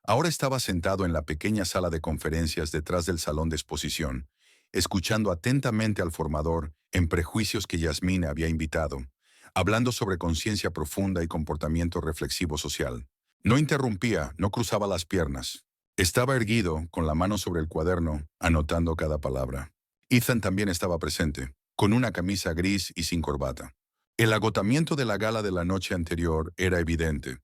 ahora estaba sentado en la pequeña sala de conferencias detrás del salón de exposición, escuchando atentamente al formador en prejuicios que Yasmín había invitado, hablando sobre conciencia profunda y comportamiento reflexivo social. No interrumpía, no cruzaba las piernas. Estaba erguido, con la mano sobre el cuaderno, anotando cada palabra. Ethan también estaba presente, con una camisa gris y sin corbata. El agotamiento de la gala de la noche anterior era evidente,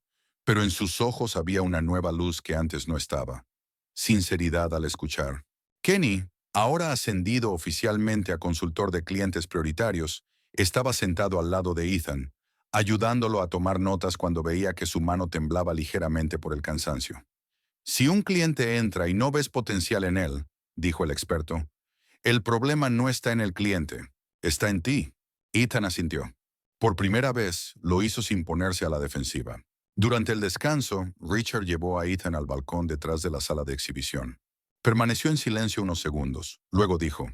pero en sus ojos había una nueva luz que antes no estaba: sinceridad al escuchar. Kenny, ahora ascendido oficialmente a consultor de clientes prioritarios, estaba sentado al lado de Ethan, ayudándolo a tomar notas cuando veía que su mano temblaba ligeramente por el cansancio. Si un cliente entra y no ves potencial en él, dijo el experto, el problema no está en el cliente, está en ti. Ethan asintió. Por primera vez, lo hizo sin ponerse a la defensiva. Durante el descanso, Richard llevó a Ethan al balcón detrás de la sala de exhibición. Permaneció en silencio unos segundos. Luego dijo: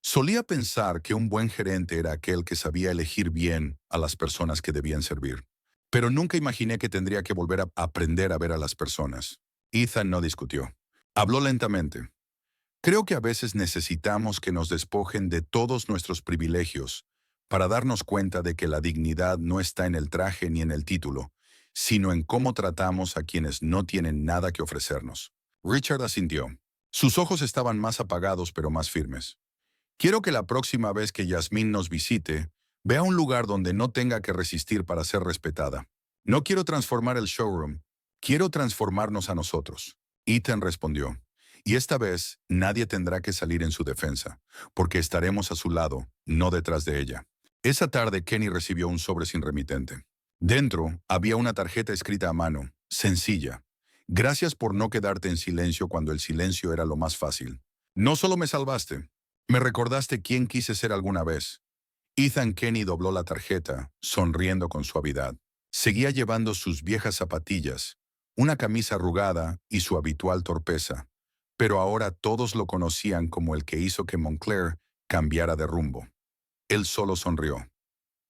solía pensar que un buen gerente era aquel que sabía elegir bien a las personas que debían servir. Pero nunca imaginé que tendría que volver a aprender a ver a las personas. Ethan no discutió. Habló lentamente. Creo que a veces necesitamos que nos despojen de todos nuestros privilegios para darnos cuenta de que la dignidad no está en el traje ni en el título, sino en cómo tratamos a quienes no tienen nada que ofrecernos. Richard asintió. Sus ojos estaban más apagados pero más firmes. Quiero que la próxima vez que Yasmín nos visite, vea un lugar donde no tenga que resistir para ser respetada. No quiero transformar el showroom, quiero transformarnos a nosotros. Ethan respondió. Y esta vez nadie tendrá que salir en su defensa, porque estaremos a su lado, no detrás de ella. Esa tarde Kenny recibió un sobre sin remitente. Dentro había una tarjeta escrita a mano, sencilla. Gracias por no quedarte en silencio cuando el silencio era lo más fácil. No solo me salvaste, me recordaste quién quise ser alguna vez. Ethan Kenny dobló la tarjeta, sonriendo con suavidad. Seguía llevando sus viejas zapatillas, una camisa arrugada y su habitual torpeza, pero ahora todos lo conocían como el que hizo que Montclair cambiara de rumbo. Él solo sonrió.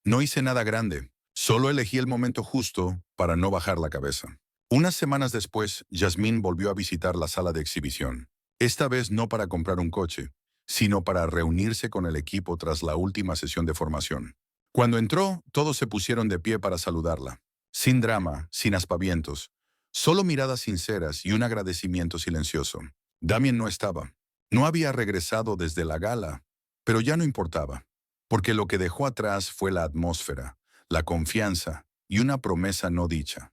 No hice nada grande, solo elegí el momento justo para no bajar la cabeza. Unas semanas después, Yasmín volvió a visitar la sala de exhibición. Esta vez no para comprar un coche, sino para reunirse con el equipo tras la última sesión de formación. Cuando entró, todos se pusieron de pie para saludarla. Sin drama, sin aspavientos, solo miradas sinceras y un agradecimiento silencioso. Damien no estaba. No había regresado desde la gala, pero ya no importaba, porque lo que dejó atrás fue la atmósfera, la confianza y una promesa no dicha.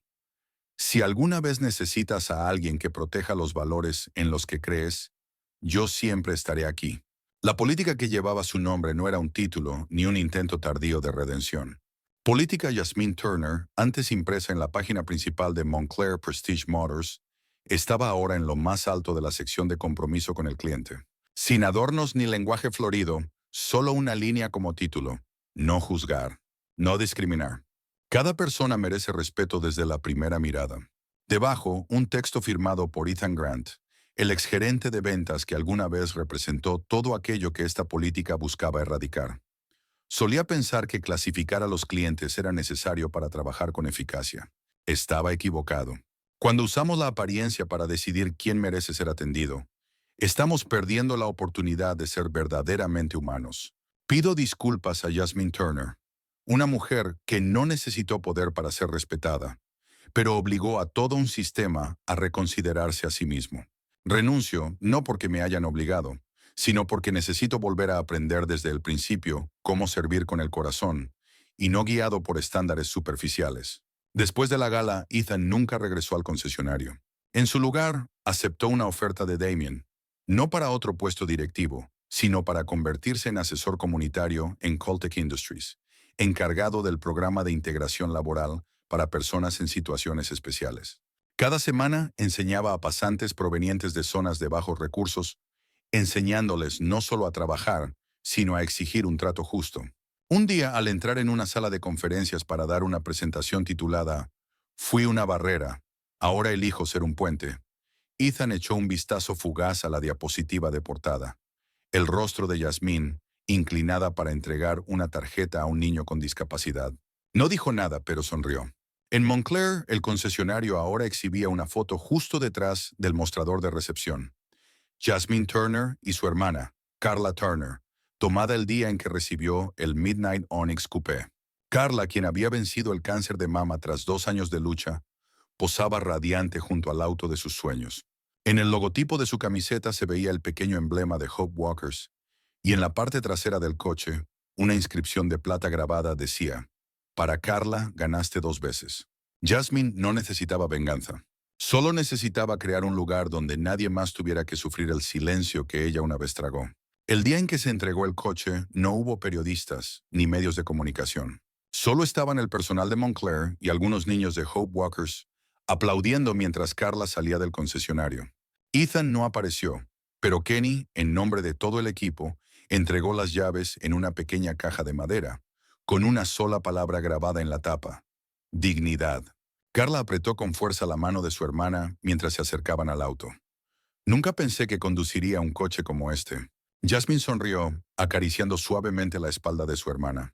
Si alguna vez necesitas a alguien que proteja los valores en los que crees, yo siempre estaré aquí. La política que llevaba su nombre no era un título ni un intento tardío de redención. Política Yasmín Turner, antes impresa en la página principal de Montclair Prestige Motors, Estaba ahora en lo más alto de la sección de compromiso con el cliente. Sin adornos ni lenguaje florido, solo una línea como título: no juzgar, no discriminar. Cada persona merece respeto desde la primera mirada. Debajo, un texto firmado por Ethan Grant, el exgerente de ventas que alguna vez representó todo aquello que esta política buscaba erradicar. Solía pensar que clasificar a los clientes era necesario para trabajar con eficacia. Estaba equivocado. Cuando usamos la apariencia para decidir quién merece ser atendido, estamos perdiendo la oportunidad de ser verdaderamente humanos. Pido disculpas a Jasmine Turner, una mujer que no necesitó poder para ser respetada, pero obligó a todo un sistema a reconsiderarse a sí mismo. Renuncio no porque me hayan obligado, sino porque necesito volver a aprender desde el principio cómo servir con el corazón, y no guiado por estándares superficiales. Después de la gala, Ethan nunca regresó al concesionario. En su lugar, aceptó una oferta de Damien, no para otro puesto directivo, sino para convertirse en asesor comunitario en Coltec Industries, encargado del programa de integración laboral para personas en situaciones especiales. Cada semana enseñaba a pasantes provenientes de zonas de bajos recursos, enseñándoles no solo a trabajar, sino a exigir un trato justo. Un día, al entrar en una sala de conferencias para dar una presentación titulada "Fui una barrera, ahora elijo ser un puente", Ethan echó un vistazo fugaz a la diapositiva de portada. El rostro de Yasmín, inclinada para entregar una tarjeta a un niño con discapacidad. No dijo nada, pero sonrió. En Montclair, el concesionario ahora exhibía una foto justo detrás del mostrador de recepción. Jasmine Turner y su hermana, Carla Turner, tomada el día en que recibió el Midnight Onyx Coupé. Carla, quien había vencido el cáncer de mama tras 2 años de lucha, posaba radiante junto al auto de sus sueños. En el logotipo de su camiseta se veía el pequeño emblema de Hope Walkers, y en la parte trasera del coche, una inscripción de plata grabada decía: "Para Carla ganaste 2 veces". Jasmine no necesitaba venganza. Solo necesitaba crear un lugar donde nadie más tuviera que sufrir el silencio que ella una vez tragó. El día en que se entregó el coche, no hubo periodistas ni medios de comunicación. Solo estaban el personal de Montclair y algunos niños de Hope Walkers aplaudiendo mientras Carla salía del concesionario. Ethan no apareció, pero Kenny, en nombre de todo el equipo, entregó las llaves en una pequeña caja de madera, con una sola palabra grabada en la tapa: dignidad. Carla apretó con fuerza la mano de su hermana mientras se acercaban al auto. Nunca pensé que conduciría un coche como este. Jasmine sonrió, acariciando suavemente la espalda de su hermana.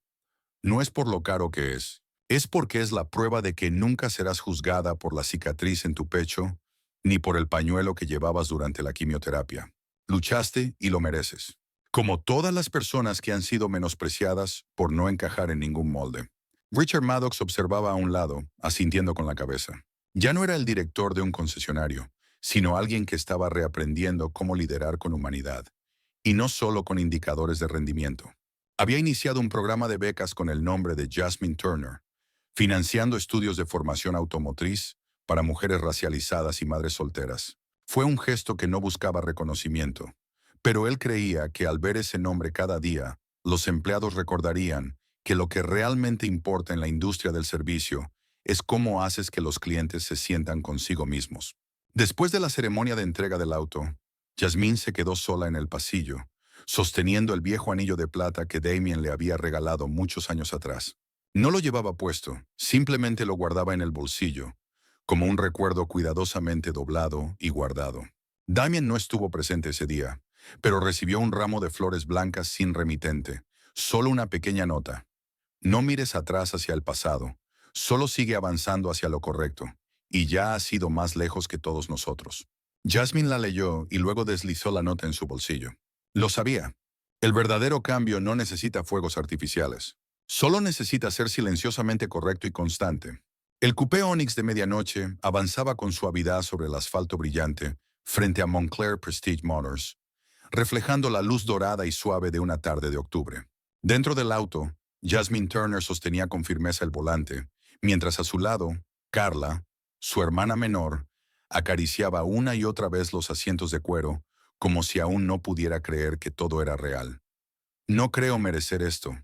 No es por lo caro que es porque es la prueba de que nunca serás juzgada por la cicatriz en tu pecho, ni por el pañuelo que llevabas durante la quimioterapia. Luchaste y lo mereces. Como todas las personas que han sido menospreciadas por no encajar en ningún molde. Richard Maddox observaba a un lado, asintiendo con la cabeza. Ya no era el director de un concesionario, sino alguien que estaba reaprendiendo cómo liderar con humanidad, y no solo con indicadores de rendimiento. Había iniciado un programa de becas con el nombre de Jasmine Turner, financiando estudios de formación automotriz para mujeres racializadas y madres solteras. Fue un gesto que no buscaba reconocimiento, pero él creía que al ver ese nombre cada día, los empleados recordarían que lo que realmente importa en la industria del servicio es cómo haces que los clientes se sientan consigo mismos. Después de la ceremonia de entrega del auto, Jasmine se quedó sola en el pasillo, sosteniendo el viejo anillo de plata que Damien le había regalado muchos años atrás. No lo llevaba puesto, simplemente lo guardaba en el bolsillo, como un recuerdo cuidadosamente doblado y guardado. Damien no estuvo presente ese día, pero recibió un ramo de flores blancas sin remitente, solo una pequeña nota: no mires atrás hacia el pasado, solo sigue avanzando hacia lo correcto, y ya has ido más lejos que todos nosotros. Jasmine la leyó y luego deslizó la nota en su bolsillo. Lo sabía. El verdadero cambio no necesita fuegos artificiales. Solo necesita ser silenciosamente correcto y constante. El coupé Onix de medianoche avanzaba con suavidad sobre el asfalto brillante frente a Montclair Prestige Motors, reflejando la luz dorada y suave de una tarde de octubre. Dentro del auto, Jasmine Turner sostenía con firmeza el volante, mientras a su lado, Carla, su hermana menor, acariciaba una y otra vez los asientos de cuero, como si aún no pudiera creer que todo era real. No creo merecer esto,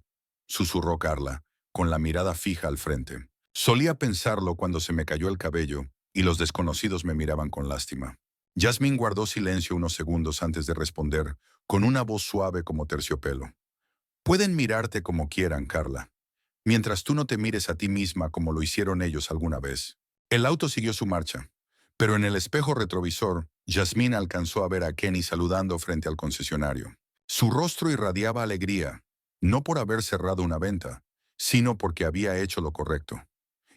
susurró Carla, con la mirada fija al frente. Solía pensarlo cuando se me cayó el cabello y los desconocidos me miraban con lástima. Jasmine guardó silencio unos segundos antes de responder, con una voz suave como terciopelo. Pueden mirarte como quieran, Carla, mientras tú no te mires a ti misma como lo hicieron ellos alguna vez. El auto siguió su marcha, pero en el espejo retrovisor, Jasmine alcanzó a ver a Kenny saludando frente al concesionario. Su rostro irradiaba alegría, no por haber cerrado una venta, sino porque había hecho lo correcto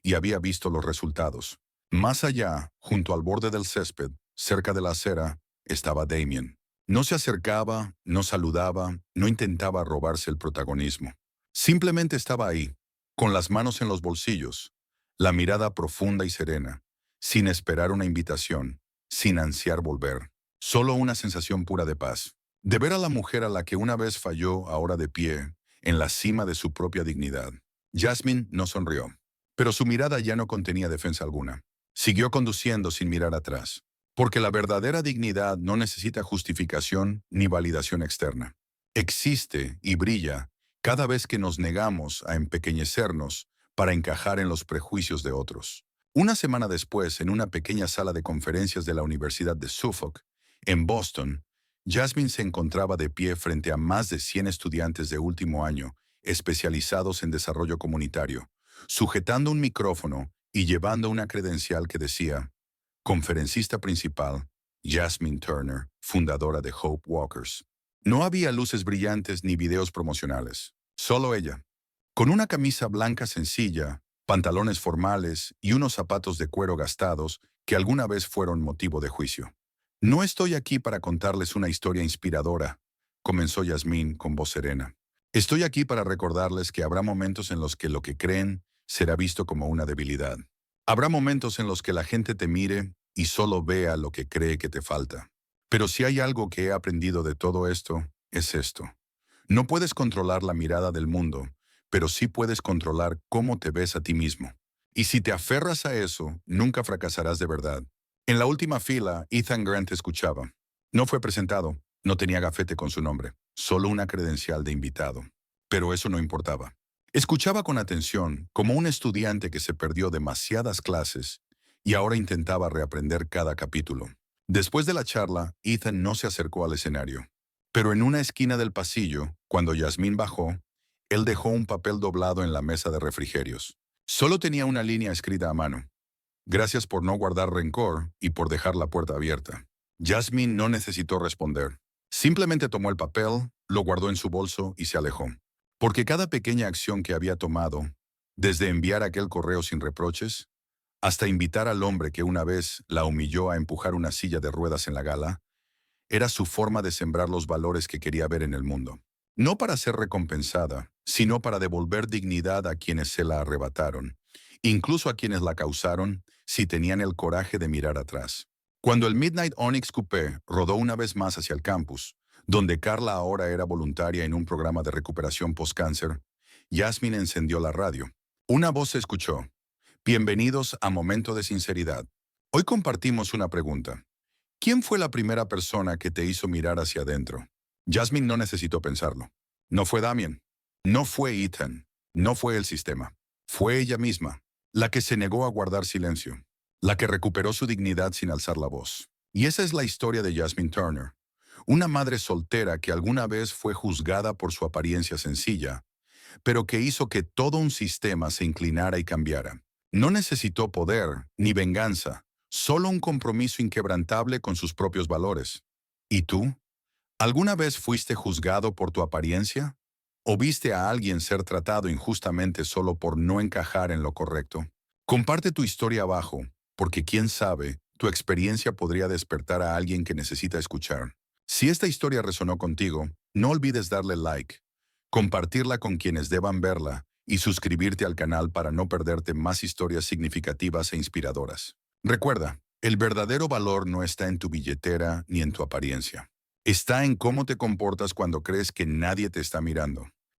y había visto los resultados. Más allá, junto al borde del césped, cerca de la acera, estaba Damien. No se acercaba, no saludaba, no intentaba robarse el protagonismo. Simplemente estaba ahí, con las manos en los bolsillos, la mirada profunda y serena, sin esperar una invitación, sin ansiar volver. Solo una sensación pura de paz. De ver a la mujer a la que una vez falló, ahora de pie, en la cima de su propia dignidad. Jasmine no sonrió, pero su mirada ya no contenía defensa alguna. Siguió conduciendo sin mirar atrás, porque la verdadera dignidad no necesita justificación ni validación externa. Existe y brilla cada vez que nos negamos a empequeñecernos para encajar en los prejuicios de otros. Una semana después, en una pequeña sala de conferencias de la Universidad de Suffolk, en Boston, Jasmine se encontraba de pie frente a más de 100 estudiantes de último año, especializados en desarrollo comunitario, sujetando un micrófono y llevando una credencial que decía, conferencista principal, Jasmine Turner, fundadora de Hope Walkers. No había luces brillantes ni videos promocionales, solo ella, con una camisa blanca sencilla, pantalones formales y unos zapatos de cuero gastados que alguna vez fueron motivo de juicio. No estoy aquí para contarles una historia inspiradora, comenzó Jasmine con voz serena. Estoy aquí para recordarles que habrá momentos en los que lo que creen será visto como una debilidad. Habrá momentos en los que la gente te mire y solo vea lo que cree que te falta. Pero si hay algo que he aprendido de todo esto, es esto. No puedes controlar la mirada del mundo, pero sí puedes controlar cómo te ves a ti mismo. Y si te aferras a eso, nunca fracasarás de verdad. En la última fila, Ethan Grant escuchaba. No fue presentado, no tenía gafete con su nombre, solo una credencial de invitado. Pero eso no importaba. Escuchaba con atención, como un estudiante que se perdió demasiadas clases y ahora intentaba reaprender cada capítulo. Después de la charla, Ethan no se acercó al escenario. Pero en una esquina del pasillo, cuando Jasmine bajó, él dejó un papel doblado en la mesa de refrigerios. Solo tenía una línea escrita a mano. Gracias por no guardar rencor y por dejar la puerta abierta. Jasmine no necesitó responder. Simplemente tomó el papel, lo guardó en su bolso y se alejó. Porque cada pequeña acción que había tomado, desde enviar aquel correo sin reproches, hasta invitar al hombre que una vez la humilló a empujar una silla de ruedas en la gala, era su forma de sembrar los valores que quería ver en el mundo. No para ser recompensada, sino para devolver dignidad a quienes se la arrebataron, incluso a quienes la causaron, si tenían el coraje de mirar atrás. Cuando el Midnight Onyx Coupé rodó una vez más hacia el campus, donde Carla ahora era voluntaria en un programa de recuperación post-cáncer, Jasmine encendió la radio. Una voz se escuchó. Bienvenidos a Momento de Sinceridad. Hoy compartimos una pregunta. ¿Quién fue la primera persona que te hizo mirar hacia adentro? Jasmine no necesitó pensarlo. No fue Damien. No fue Ethan. No fue el sistema. Fue ella misma, la que se negó a guardar silencio, la que recuperó su dignidad sin alzar la voz. Y esa es la historia de Jasmine Turner, una madre soltera que alguna vez fue juzgada por su apariencia sencilla, pero que hizo que todo un sistema se inclinara y cambiara. No necesitó poder ni venganza, solo un compromiso inquebrantable con sus propios valores. ¿Y tú? ¿Alguna vez fuiste juzgado por tu apariencia? ¿O viste a alguien ser tratado injustamente solo por no encajar en lo correcto? Comparte tu historia abajo, porque quién sabe, tu experiencia podría despertar a alguien que necesita escuchar. Si esta historia resonó contigo, no olvides darle like, compartirla con quienes deban verla y suscribirte al canal para no perderte más historias significativas e inspiradoras. Recuerda, el verdadero valor no está en tu billetera ni en tu apariencia. Está en cómo te comportas cuando crees que nadie te está mirando.